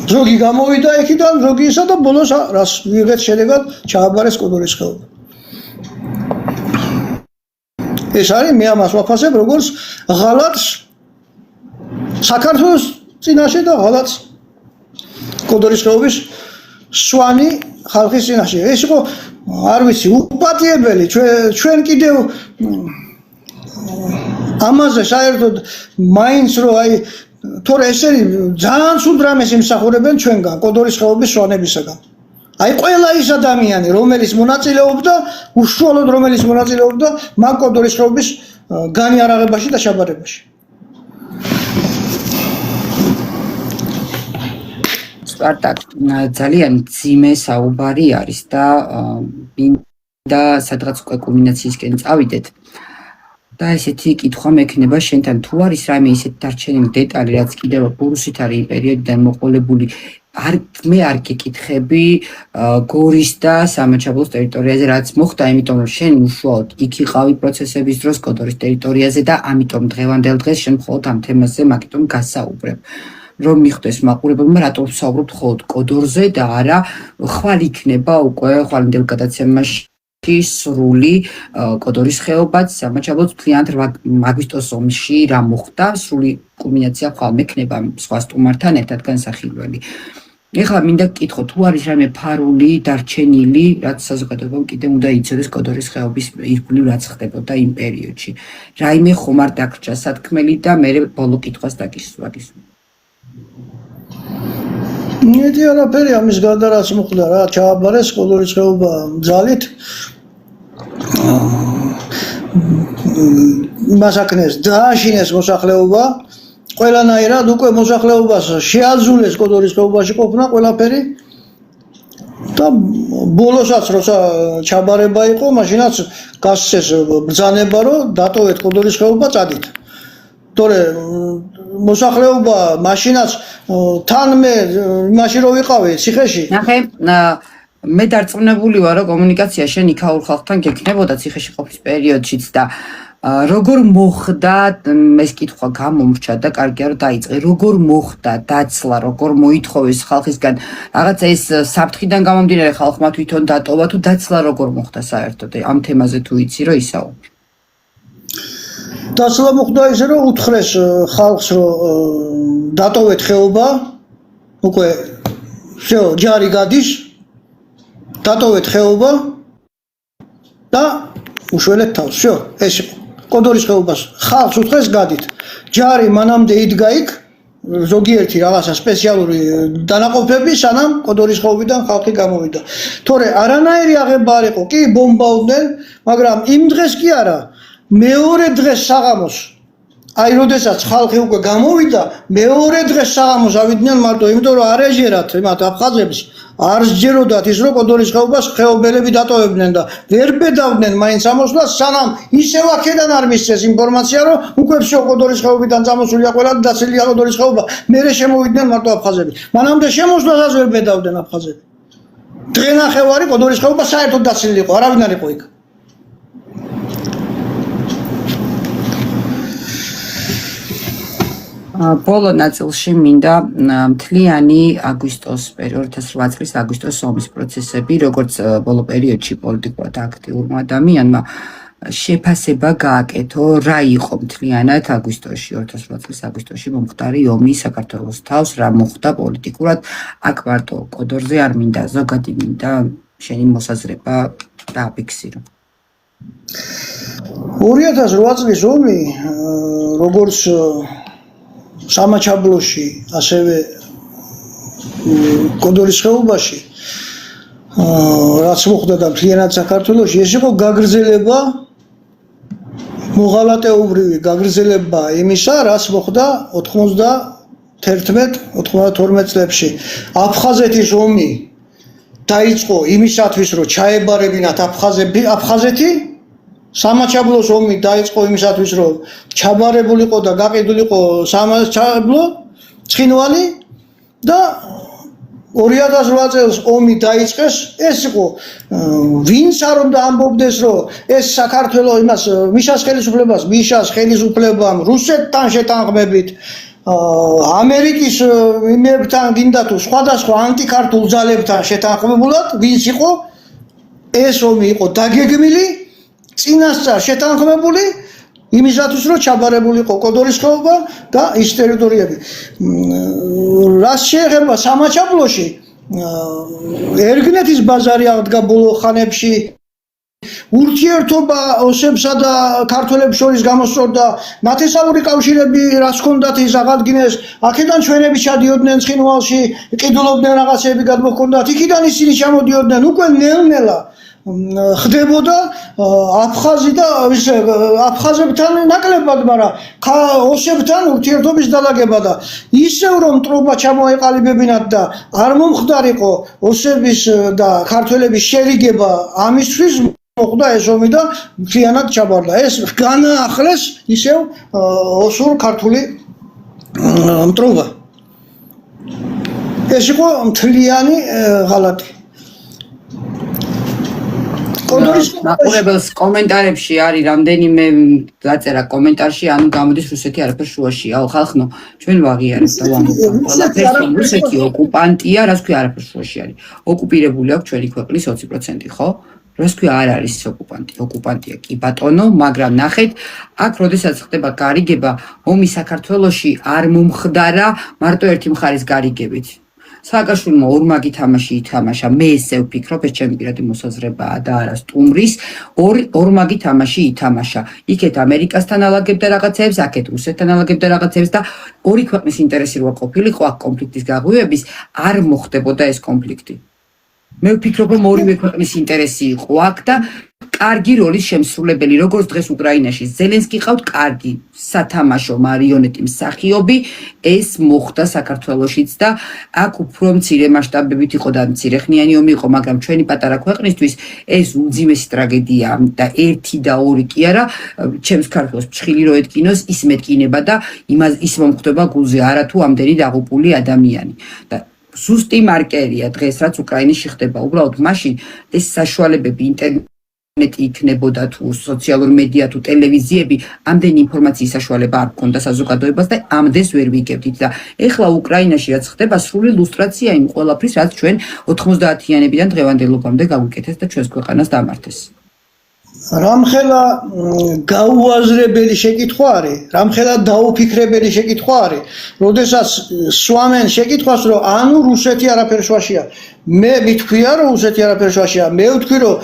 [SPEAKER 2] ზოგი გამოვიდა იქიდან, ზოგი ისა და ბოლოს რას ვიღეთ შედეგად ჩააბარეს კონდორის ხეობა. ეს არის მე ამას ვაფასებ როგორც ღალატს საქართველოს წინაშე და ღალატს კონდორის ხეობის სვანი ხალხის წინაშე. ეს იყო არ ვიცი უპატიებელი ჩვენ კიდევ ამაზე საერთოდ მაინც რომ აი თორე ესენი ძალიან სულ დრამეს იმსახურებენ ჩვენგან კოდორის ხეობის სვანებისაგან. აი ყველა ის ადამიანი რომელიც მონაწილეობდა უშუალოდ რომელიც მონაწილეობდა მაგ კოდორის ხეობის განიარაღებაში და შაბარებაში.
[SPEAKER 1] სპარტაკ ძალიან ძიმე საუბარი არის და მინდა სადღაც უკვე კულმინაციისკენ წავიდეთ. და ესეთი კითხვა მექნება შენთან თუ არის რაიმე ისეთი დარჩენილი დეტალი რაც კიდევ ბურუსით არის იმ პერიოდიდან მოყოლებული მე არ გეკითხები გორის და სამაჩაბლოს ტერიტორიაზე რაც მოხდა იმიტომ რომ შენ უშუალოდ იქ იყავი პროცესების დროს კოდორის ტერიტორიაზე და ამიტომ დღევანდელ დღეს შენ მხოლოდ ამ თემაზე მაგიტომ გასაუბრებ რომ მიხვდეს მაყურებელმა რატომ ვსაუბრობთ მხოლოდ კოდორზე და არა ხვალ იქნება უკვე ხვალინდელ გადაცემაში სრული კოდორის ხეობაც სამაჩაბლოს მთლიანად აგვისტოს ომში რა მოხდა სრული კულმინაცია ხვალ მექნება სხვა სტუმართან ერთად განსახილველი. ეხლა მინდა გკითხო თუ არის რაიმე ფარული დარჩენილი რაც საზოგადოებამ კიდევ უნდა იცოდეს კოდორის ხეობის ირგვლივ რაც ხდებოდა იმ პერიოდში. რაიმე ხომ არ დაგრჩა სათქმელი და მე ბოლო კითხვას დაგისვაგის.
[SPEAKER 2] ნიეთი არაფერი ამის გარდა რაც მოხდა რა ჩააბარეს კოდორის ხეობა ძალით მასაკნეს დააშინეს მოსახლეობა ყველანაირად უკვე მოსახლეობას შეაძულეს კოდორის ხეობაში ყოფნა ყველაფერი და ბოლოსაც როცა ჩაბარება იყო მაშინაც გასცეს ბრძანება რომ დატოვეთ კოდორის ხეობა წადით. თორე მოსახლეობა მაშინაც თან მე მაშინ რო ვიყავი ციხეში
[SPEAKER 1] ნახე მე დარწმუნებული ვარ რომ კომუნიკაცია შენ იქაურ ხალხთან გექნებოდა ციხეში ყოფნის პერიოდშიც და როგორ მოხდა ეს კითხვა გამომრჩა და კარგია რომ დაიწყე როგორ მოხდა დაცლა როგორ მოითხოვეს ხალხისგან რაღაცა ეს საფრთხიდან გამომდინარე ხალხმა თვითონ დატოვა თუ დაცლა როგორ მოხდა საერთოდ ამ თემაზე თუ იცი რომ ისაუბრო
[SPEAKER 2] დაცლა მოხდა ისე რომ უთხრეს ხალხს რომ დატოვეთ ხეობა უკვე всё ჯარი გადის დატოვეთ ხეობა და უშველეთ თავს всё ეს იყო კოდორის ხეობას ხალხს უთხრეს გადით ჯარი მანამდე იდგა იქ ზოგიერთი რაღაცა სპეციალური დანაყოფები სანამ კოდორის ხეობიდან ხალხი გამოვიდა თორე არანაირი აღება არ იყო კი ბომბავდნენ მაგრამ იმ დღეს კი არა მეორე დღეს საღამოს აი როდესაც ხალხი უკვე გამოვიდა მეორე დღეს საღამოს ავიდნენ მარტო იმიტომ რომ არ ეჟერათ იმათ აფხაზებს არ სჯეროდათ ის რომ კოდორის ხეობას ხეობელები დატოვებდნენ და ვერ ბედავდნენ მაინც ამოსვლას სანამ ისევ აქედან არ მისცეს ინფორმაცია რომ უკვე всё კოდორის ხეობიდან წამოსულია ყველა და დაცლილია კოდორის ხეობა მერე შემოვიდნენ მარტო აფხაზები მანამდე შემოსვლასაც ვერ ბედავდნენ აფხაზები დღენახევარი კოდორის ხეობა საერთოდ დაცლილი იყო არავინ არ იყო იქ
[SPEAKER 1] ბოლო ნაწილში მინდა მთლიანი აგვისტოს 2008 წლის აგვისტოს ომის პროცესები, როგორც ბოლო პერიოდში პოლიტიკურად აქტიურმა ადამიანმა შეფასება გააკეთო, რა იყო მთლიანად აგვისტოში 2008 წლის აგვისტოში მომხდარი ომი საქართველოს თავს, რა მოხდა პოლიტიკურად, აქ მარტო კოდორზე არ მინდა, ზოგადი მინდა შენი მოსაზრება დააფიქსირო.
[SPEAKER 2] 2008 წლის ომი როგორც სამაჩაბლოში, ასევე კოდორის ხეობაში, რაც მოხდა და მთლიანად საქართველოში, ეს იყო გაგრძელება, მოღალატეობრივი გაგრძელება იმისა, რაც მოხდა 91-92 წლებში. აფხაზეთის ომი დაიწყო იმისათვის, რომ ჩაებარებინათ აფხაზეთი, სამაჩაბლოს ომი დაიწყო იმისათვის, რომ ჩაბარებულიყო და გაყიდულიყო სამაჩაბლო, ცხინვალი და 2008 წელს ომი დაიწყეს, ეს იყო ვინც არ უნდა ამბობდეს, რომ ეს საქართველოს იმას მიშას ხელისუფლებამ რუსეთთან შეთანხმებით ამერიკის იმებთან გინდა თუ სხვადასხვა ანტიქართულ ძალებთან შეთანხმებულად, ვინც იყო ეს ომი იყო დაგეგმილი წინასწარ შეთანხმებული იმისათვის რომ ჩაბარებულიყო კოდორის ხეობა და ის ტერიტორიები. რაც შეეხება სამაჩაბლოში, ერგნეთის ბაზარი აღდგა ბოლო ხანებში, ურთიერთობა ოსებსა და ქართველებს შორის გამოსწორდა, ნათესაური კავშირები რაც ჰქონდათ ის აღადგინეს, აქედან ჩვენები ჩადიოდნენ ცხინვალში, ყიდულობდნენ რაღაცები გადმოჰქონდათ, იქიდან ისინი ჩამოდიოდნენ, უკვე ნელ-ნელა ხდებოდა აფხაზი და ისე აფხაზებთან ნაკლებად, მაგრამ ოსებთან ურთიერთობის დალაგება და ისევ რომ მტრობა ჩამოეყალიბებინათ და არ მომხდარიყო ოსების და ქართველების შერიგება ამისთვის მოხდა ეს ომი და მთლიანად ჩაბარდა. ეს განაახლეს ისევ ოსურ-ქართული მტრობა. ეს იყო მთლიანი ღალატი.
[SPEAKER 1] მაყურებელს კომენტარებში არის რამდენიმე დაწერა კომენტარში, ანუ გამოდის რუსეთი არაფერ შუაშია. ხალხო, ჩვენ ვაღიარებთ და ვამბობთ, რუსეთი ოკუპანტია, რაც ქვია არაფერ შუაში არის. ოკუპირებული აქვს ჩვენი ქვეყნის 20%, ხო? რას ქვია არ არის ოკუპანტი. ოკუპანტია კი ბატონო, მაგრამ ნახეთ, აქ როდესაც ხდება გარიგება, ომი საქართველოში არ მომხდარა მარტო ერთი მხარის გარიგებით. სააკაშვილმა ორმაგი თამაში ითამაშა, მე ესე ვფიქრობ, ეს ჩემი პირადი მოსაზრებაა და არა სტუმრის, ორმაგი თამაში ითამაშა. იქეთ ამერიკასთან ალაგებდა რაღაცებს, აქეთ რუსეთთან ალაგებდა რაღაცებს და ორი ქვეყნის ინტერესი როა ყოფილიყო აქ კონფლიქტის გაღვივების, არ მოხდებოდა ეს კონფლიქტი. მე ვფიქრობ, რომ ორივე ქვეყნის ინტერესი იყო აქ და კარგი როლის შემსრულებელი, როგორც დღეს უკრაინაში ზელენსკი ყავთ კარგი სათამაშო მარიონეტი მსახიობი, ეს მოხდა საქართველოშიც და აქ უფრო მცირე მასშტაბებით იყო და მცირეხნიანი ომი იყო, მაგრამ ჩვენი პატარა ქვეყნისთვის ეს უძიმესი ტრაგედიაა და 1 და 2 კი არა, ჩემს ქართულს ფშხილი რო ეთკინოს, ის მეტკინება და ის მომხდება გულზე, არა თუ ამდენი დაღუპული ადამიანი. და ზუსტი მარკერია დღეს რაც უკრაინაში ხდება, უბრალოდ მაშინ ეს საშუალებები ინტერნეტი იქნებოდა თუ სოციალური მედია თუ ტელევიზიები, ამდენი ინფორმაციის საშუალება არ ჰქონდა საზოგადოებას და ამდენს ვერ ვიგებდით და ეხლა უკრაინაში რაც ხდება, სრული ილუსტრაცია იმ ყველაფრის, რაც ჩვენ 90-იანებიდან დღევანდელობამდე გავუკეთეთ და ჩვენს ქვეყანას დამართეს.
[SPEAKER 2] რამხელა გაუაზრებელი შეკითხვა არის, რამხელა დაუფიქრებელი შეკითხვა არის, როდესაც სვამენ შეკითხვას, რომ ანუ რუსეთი არაფერ შუაშია. მე მითქვია, რომ რუსეთი არაფერ შუაშია. მე ვთქვი, რომ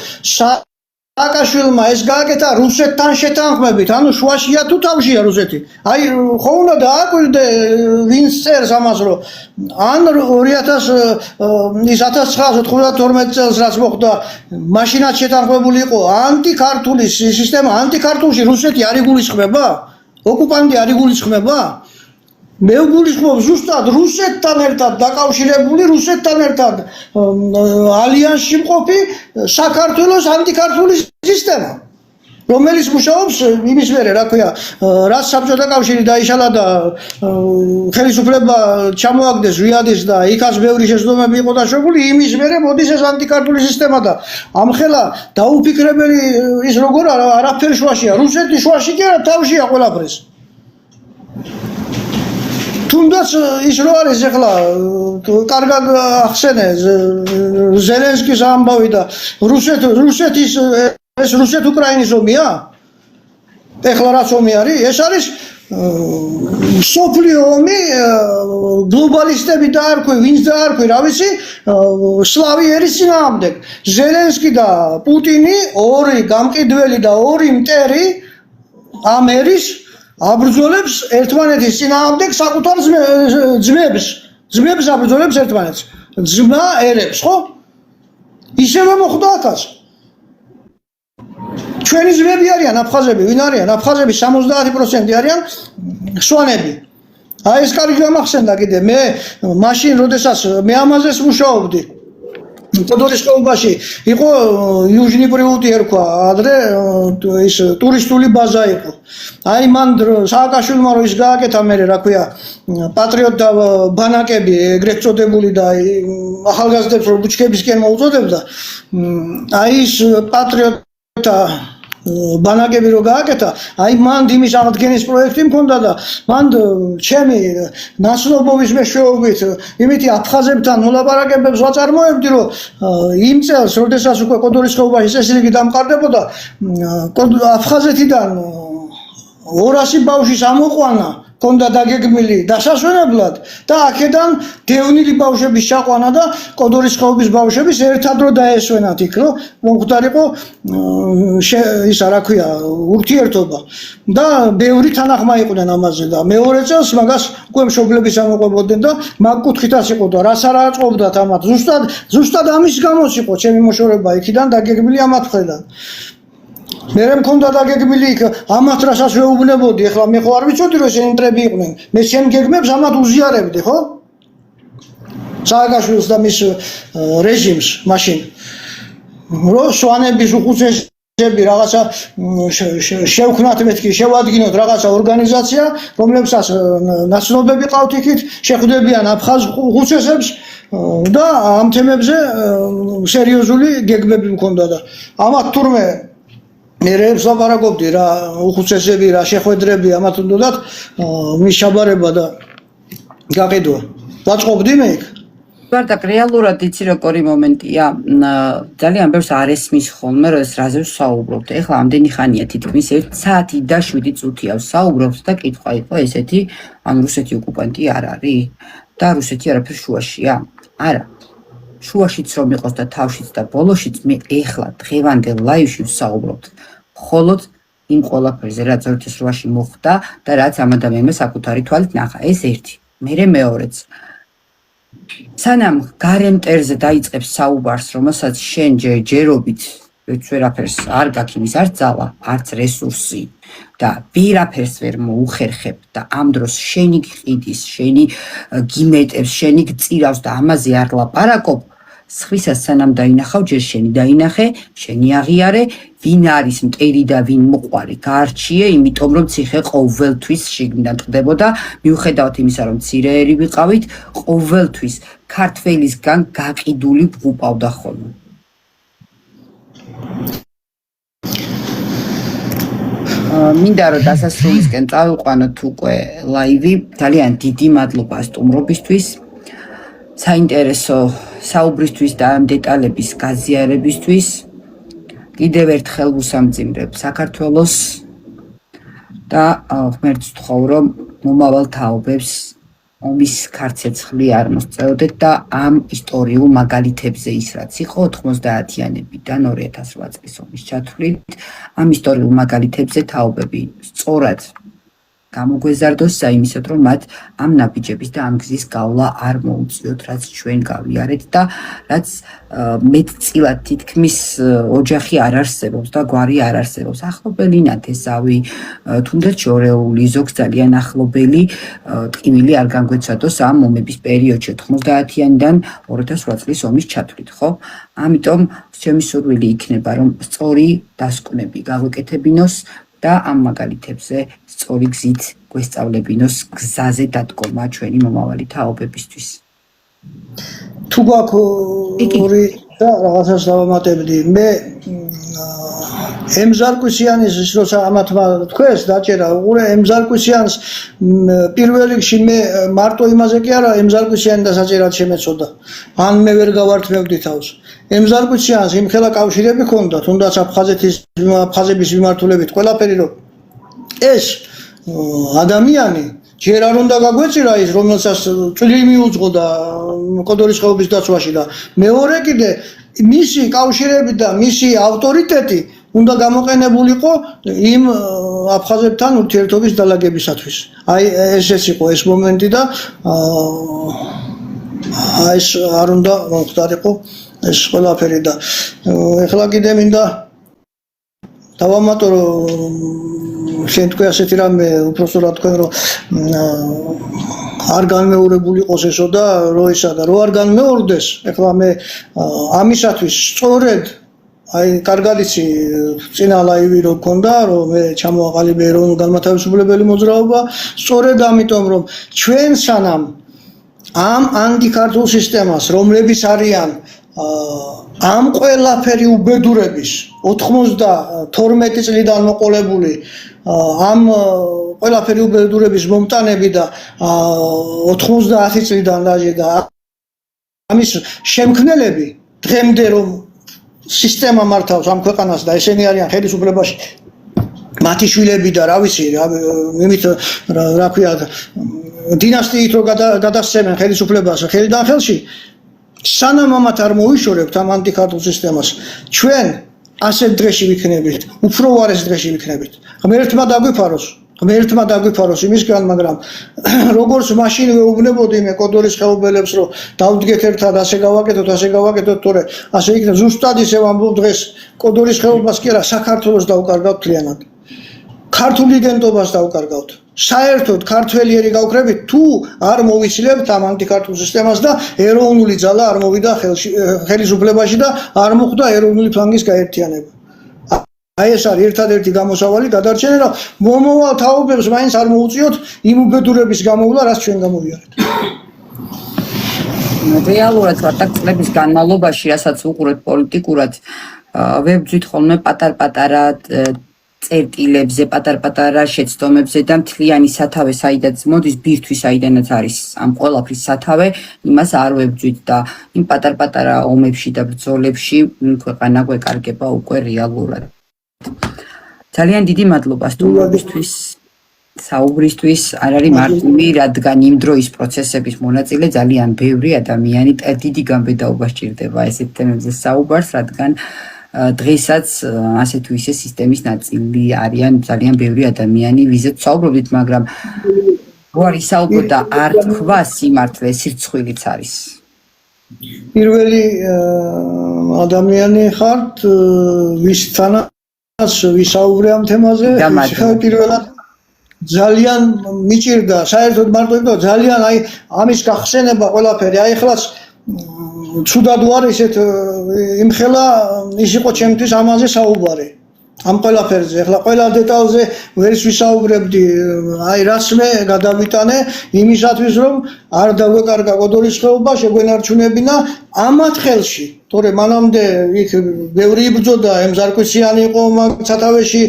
[SPEAKER 2] სააკაშვილმა ეს გააკეთა რუსეთთან შეთანხმებით, ანუ შუაშია თუ თავშია რუსეთი. აი ხო უნდა დააკვირდე ვინც წერს ამას, რომ ან 1992 წელს რაც მოხდა, მაშინაც შეთანხმებული იყო ანტიქართული სისტემა, ანტიქართულში რუსეთი არ იგულისხმება? ოკუპანტი არ იგულისხმება? მე ვგულისხმობ ზუსტად რუსეთთან ერთად დაკავშირებული, რუსეთთან ერთად ალიანსში მყოფი საქართველოს ანტიქართული სისტემა, რომელიც მუშაობს იმის მერე, რა ქვია, რაც საბჭოთა კავშირი დაიშალა და ხელისუფლება ჩამოაგდეს რიადის და იქაც ბევრი შეცდომები იყო დაშვებული, იმის მერე მოდის ეს ანტიქართული სისტემა და ამხელა დაუფიქრებელი ის როგორ არაფერ შუაშია, რუსეთი შუაში კი არა, თავშია ყველაფრის. თუნდაც ის რო არის ახლა კარგად ახსენე ზელენსკის ამბავი და რუსეთის ეს რუსეთ-უკრაინის ომია? ეხლა რაც ომი არის, ეს არის სოფლიო ომი, გლობალისტები დაარქვი, ვინც დაარქვი, რა ვიცი, სლავიერის წინააღმდეგ. ზელენსკი და პუტინი, ორი გამყიდველი და ორი მტერი ამერის აბრძოლებს ერთმანეთის წინააღმდეგ საკუთარ ძმებს აბრძოლებს ერთმანეთს. ძმა ერებს, ხო? ისევე მოხდა აქაც. ჩვენი ძმები არიან აფხაზები, ვინ არიან? აფხაზები 70% არიან სვანები. აი ეს კარგი გამახსენდა კიდე, მე მაშინ როდესაც მე ამაზეც მუშაობდი. კოდორის ხეობაში იყო იუჟნი პრიუტი ერქვა, ადრე ის ტურისტული ბაზა იყო. აი მან სააკაშვილმა რო ის გააკეთა მე რა ქვია, პატრიოტთა ბანაკები ეგრეთ წოდებული და ახალგაზრდებს რო ბუჩქებისკენ მოუწოდებდა. აი ის პატრიოტთა ბანაკები რო გააკეთა, აი მან იმის აღდგენის პროექტი მქონდა და მან ჩემი ნაცნობობის მეშვეობით იმითი აფხაზებთან მოლაპარაკებებს ვაწარმოებდი, რომ იმ წელს, როდესაც უკვე კოდორის ხეობაში წესრიგი დამყარდებოდა, აფხაზეთიდან 200 ბავშვის ამოყვანა კონდა დაგეგმილი დასასვენებლად და აქედან დევნილი ბავშვების ჩაყვანა და კოდორის ხეობის ბავშვების ერთად რო დაესვენათ იქ რომ მომხდარიყო ის რა ქვია ურთიერთობა და ბევრი თანახმა იყვნენ ამაზე და მეორე წელს მაგას უკვე მშობლების ამოყვებოდნენ და მაგ კუთხითაც იყო და რას არ აწყობდათ ამათ ზუსტად ამის გამოც იყო ჩემი მოშორება იქიდან დაგეგმილი ამათ ხედან მე მქონდა დაგეგმილი იქ ამათ რასაც ვეუბნებოდი ეხლა მე ხო არ ვიცოდი რომ ესენი მტრები იყვნენ მე შენ გეგმებს ამათ უზიარებდი ხო სააგაშვილს და მის რეჟიმს მაშინ რო სვანების უხუცესები რაღაცა შევქმნათ მეთქი შევადგინოთ რაღაცა ორგანიზაცია რომლებსაც ნაცნობები ყავთ იქით შეხვდებიან აფხაზ უხუცესებს და ამ თემებზე სერიოზული გეგმები მქონდა და ამათ თურმე მე ვსაპარაკობდი რა უხუცესები რა შეხვედრები ამათ უნდათ მის შაბარება და გაყიდვა ვაწყობდი მე იქ
[SPEAKER 1] ვარდაკ რეალურად იცი როგორი მომენტია ძალიან ბევრს არ ესმის ხოლმე რომ ეს რაზე ვსაუბრობთ ეხლა ამდენი ხანია თითქმის 1 საათი და 7 წუთია ვსაუბრობთ და კითხვა იყო ესეთი ან რუსეთი ოკუპანტი არ არის და რუსეთი არაფერ შუაშია არა შუაშიც რომ იყოს და თავშიც და ბოლოშიც მე ეხლა დღევანდელ ლაივში ვსაუბრობთ მხოლოდ იმ ყველაფერზე რაც 2008-ში მოხდა და რაც ამ ადამიანმა საკუთარი თვალით ნახა ეს ერთი მერე მეორეც სანამ გარემტერზე დაიწყებს საუბარს რომელსაც შენ ჯერობით ვერაფერს არ გაქვს იმის არც ძალა არც რესურსი და ვერაფერს ვერ მოუხერხებ და ამ დროს შენი გყიდის შენი გიმეტებს შენი გწირავს და ამაზე არ ლაპარაკობ სხვისას სანამ დაინახავ ჯერ შენი დაინახე შენი აღიარე ვინ არის მტერი და ვინ მოყვარი გაარჩიე იმიტომ რომ ციხე ყოველთვის შიგნიდან ტყდებოდა მიუხედავად იმისა რომ მცირეერი ვიყავით ყოველთვის ქართველისგან გაყიდული ვღუპავდა ხოლმე მინდა რომ დასასრულისკენ წავიყვანოთ უკვე ლაივი ძალიან დიდი მადლობა სტუმრობისთვის საინტერესო საუბრისთვის და ამ დეტალების გაზიარებისთვის კიდევ ერთხელ ვუსამძიმრებ საქართველოს და ღმერთს ვთხოვ რომ მომავალ თაობებს ომის ქარცეცხლი არ მოსწეოდეთ და ამ ისტორიულ მაგალითებზე ის რაც იყო 90-იანებიდან 2008 წლის ომის ჩათვლით ამ ისტორიულ მაგალითებზე თაობები სწორად გამოგვეზარდოს საიმისოდ რომ მათ ამ ნაბიჯების და ამ გზის გავლა არ მოუწიოთ რაც ჩვენ გავიარეთ და რაც მეტწილად თითქმის ოჯახი არ არსებობს და გვარი არ არსებობს ახლობელი ნათესავი თუნდაც შორეული ზოგს ძალიან ახლობელი ტკივილი არ განგვეცადოს ამ ომების პერიოდში 90-იანიდან 2008 წლის ომის ჩათვლით ხო ამიტომ ჩემი სურვილი იქნება რომ სწორი დასკვნები გაგვეკეთებინოს და ამ მაგალითებზე სწორი გზით გვესწავლებინოს გზაზე დადგომა ჩვენი მომავალი თაობებისთვის.
[SPEAKER 2] თუ გვაქვს ორი და რაღაცას დავამატებდი. მე ემზარკვისიანის როცა ამათმა თქვეს დაჭერა, უყურე ემზარკვისიანს პირველ რიგში მე მარტო იმაზე კი არა ემზარკვისიანი და საჭერად შემეცოდა. ან მე ვერ გავართმევდი თავს. ემზარკვისიანს იმხელა კავშირები ჰქონდა, თუნდაც აფხაზების მიმართულებით ყველაფერი რომ ეს ადამიანი ჯერ არ უნდა გაგვეწირა ის რომელსაც წვლილი მიუძღო და კოდორის ხეობის დაცვაში და მეორე კიდე მისი კავშირები და მისი ავტორიტეტი უნდა გამოყენებულიყო იმ აფხაზებთან ურთიერთობის დალაგებისათვის. აი ესეც იყო ეს მომენტი და ეს არ უნდა მოხდარიყო ეს ყველაფერი და ეხლა კიდე მინდა დავამატო რომ შენ თქვი ასეთი რამე უბრალოდ თქვენ რომ არ განმეორებული იყოს ესო და რო ისა და რო არ განმეორდეს ეხლა მე ამისათვის სწორედ აი კარგად იცი წინა ლაივი რო გქონდა რომ მე ჩამოაყალიბე ეროვნულ განმათავისუფლებელი მოძრაობა სწორედ ამიტომ რომ ჩვენ სანამ ამ ანტიქართულ სისტემას რომლებიც არიან ამ ყველაფერი უბედურების 92 წლიდან მოყოლებული ამ ყველაფერი უბედურების მომტანები და 90 წლიდან და ამის შემქმნელები დღემდე რომ სისტემა მართავს ამ ქვეყანას და ესენი არიან ხელისუფლებაში მათი შვილები და რა ვიცი, იმით რა ქვია, დინასტიით რო გადასცემენ ხელისუფლებას ხელიდან ხელში, სანამ ამათ არ მოვიშორებთ ამ ანტიქართულ სისტემას, ჩვენ ასეთ დღეში ვიქნებით, უფრო უარეს დღეში ვიქნებით. ღმერთმა დაგვიფაროს იმისგან, მაგრამ როგორც მაშინ ვეუბნებოდი მე კოდორის ხეობელებს, რომ დავდგეთ ერთად, ასე გავაკეთოთ, თორე ასე იქნება. ზუსტად ისე ვამბობ დღეს კოდორის ხეობას კი არა, საქართველოს დავკარგავთ მთლიანად. ქართული იდენტობას დავკარგავთ. საერთოდ ქართველიერი გავკრებით, თუ არ მოვიცლებთ ამ ანტიქართულ სისტემას და ეროვნული ძალა არ მოვიდა ხელისუფლებაში და არ მოხდა ეროვნული ფლანგის გაერთიანება. აი ეს არის ერთადერთი გამოსავალი გადარჩენა, რომ მომავალ თაობებს მაინც არ მოუწიოთ იმ უბედურების გამოვლა, რაც ჩვენ გამოვიარეთ.
[SPEAKER 1] რეალურად ვარდაკ წლების განმავლობაში, რასაც უყურეთ პოლიტიკურად, ვებძვით ხოლმე პატარ-პატარა წერტილებზე, პატარ-პატარა შეცდომებზე და მთლიანი სათავე საიდანაც მოდის, ბირთვის საიდანაც არის ამ ყველაფრის სათავე, იმას არ ვებძვით და იმ პატარ-პატარა ომებში და ბრძოლებში ქვეყანა გვეკარგება უკვე რეალურად. ძალიან დიდი მადლობა სტუმრობისთვის, საუბრისთვის. არ არის მარტივი, რადგან იმ დროის პროცესების მონაწილე ძალიან ბევრი ადამიანი დიდი გამბედაობა სჭირდება ესეთ თემებზე საუბარს, რადგან დღესაც ასე თუ ისე სისტემის ნაწილი არიან ძალიან ბევრი ადამიანი, ვიზეთ საუბრობთ, მაგრამ რო არის საუბრო და არ თქვა სიმართლე, სირცხვილიც არის.
[SPEAKER 2] პირველი ადამიანი ხართ, ვისთანაც ვისაუბრე ამ თემაზე, პირველად ძალიან მიჭირდა, საერთოდ მარტო იყო ძალიან აი ამის გახსენება ყველაფერი, აი ხლაც ცუდად ვარ ისეთ იმხელა ის იყო ჩემთვის ამაზე საუბარი ამ ყველაფერზე. ახლა ყველა დეტალზე ვერ ვისაუბრებდი, აი რაც მე გადავიტანე იმისათვის, რომ არ დაგვეკარგა კოდორის ხეობა, შეგვენარჩუნებინა ამათ ხელში. თორე მანამდე იქ ბევრი იბრძოდა, ემზარკვიციანი იყო სათავეში,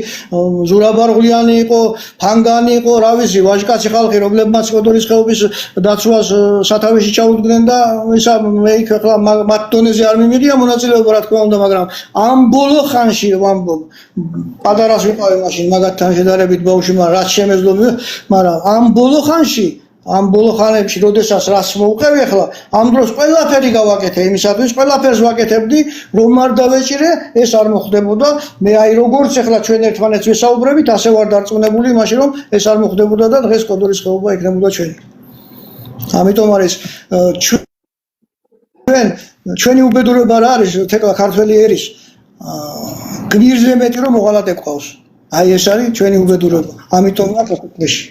[SPEAKER 2] ზურაბარღლიანი იყო, ფანგანი იყო, რა ვიცი, ვაჟკაცი ხალხი, რომლებმაც კოდორის ხეობის დაცვას სათავეში ჩაუდგნენ და ისა მე იქ ახლა მათ დონეზე არ მიმიღია მონაწილეობა, რა თქმა უნდა, მაგრამ ამ ბოლო ხანში ვამბობ, პატარას ვიყავი მაშინ მაგათთან შედარებით ბავშვი, მაგრამ რაც შემეძლო, მაგრამ ამ ბოლო ხანებში, როდესაც რაც მოვყევი ახლა, ამ დროს ყველაფერი გავაკეთე იმისათვის, ყველაფერს ვაკეთებდი, რომ არ დავეჭირე, ეს არ მოხდებოდა. მე აი როგორც ახლა ჩვენ ერთმანეთს ვესაუბრებით, ასე ვარ დარწმუნებული იმაში, რომ ეს არ მოხდებოდა და დღეს კოდორის ხეობა იქნებოდა ჩვენი. ამიტომ არის ჩვენი უბედურება რა არის, თეკლა ქართველი ერის გმირზე მეტი რომ მოღალატე გყავს. აი ეს არის ჩვენი უბედურება. ამიტომ აკეთებში.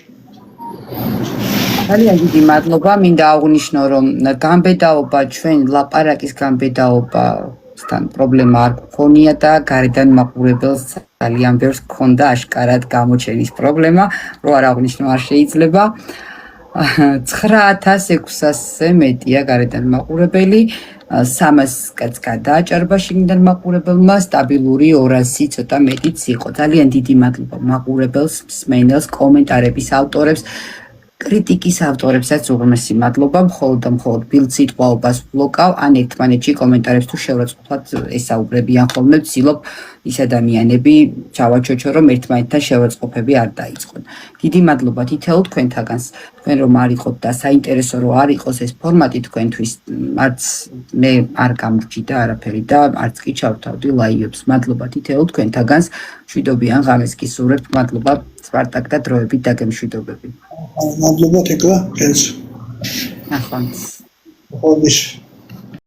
[SPEAKER 1] ძალიან დიდი მადლობა. მინდა აღვნიშნო, რომ გამბედაობა, ჩვენ ლაპარაკის გამბედაობასთან პრობლემა არ გქონია და გარედან მაყურებელს ძალიან ბევრს გქონდა აშკარად გამოჩენის პრობლემა, რო არ აღვნიშნო არ შეიძლება. 9600-ზე მეტია გარედან მაყურებელი, 300 კაც გადააჭარბა შიგნიდან მაყურებელმა, სტაბილური 200 ცოტა მეტიც იყო. ძალიან დიდი მადლობა მაყურებელს, მსმენელს, კომენტარების ავტორებს, კრიტიკის ავტორებსაც უღრმესი მადლობა. მხოლოდ ბილდ სიტყვაობას ვბლოკავ, ან ერთმანეთში კომენტარებს თუ შევრაცხყოფად ესაუბრებიან ხოლმე, ვცდილობ ის ადამიანები ჩავაჩოჩო, რომ ერთმანეთთან შევრაცხყოფები არ დაიწყონ. დიდი მადლობა თითოეულ თქვენთაგანს. თქვენ რომ არ იყოთ და საინტერესო რომ არ იყოს ეს ფორმატი თქვენთვის, არც მე არ გამრჩიდა არაფერი და არც კი ჩავთავდი ლაივებს. მადლობა თითოეულ თქვენთაგანს. მშვიდობიან ღამეს გისურვებთ. მადლობა სპარტაკ და დროებით დაგემშვიდობები.
[SPEAKER 2] მადლობა თეკლა, ეს.
[SPEAKER 1] ნახვამდის.
[SPEAKER 2] ხოდის.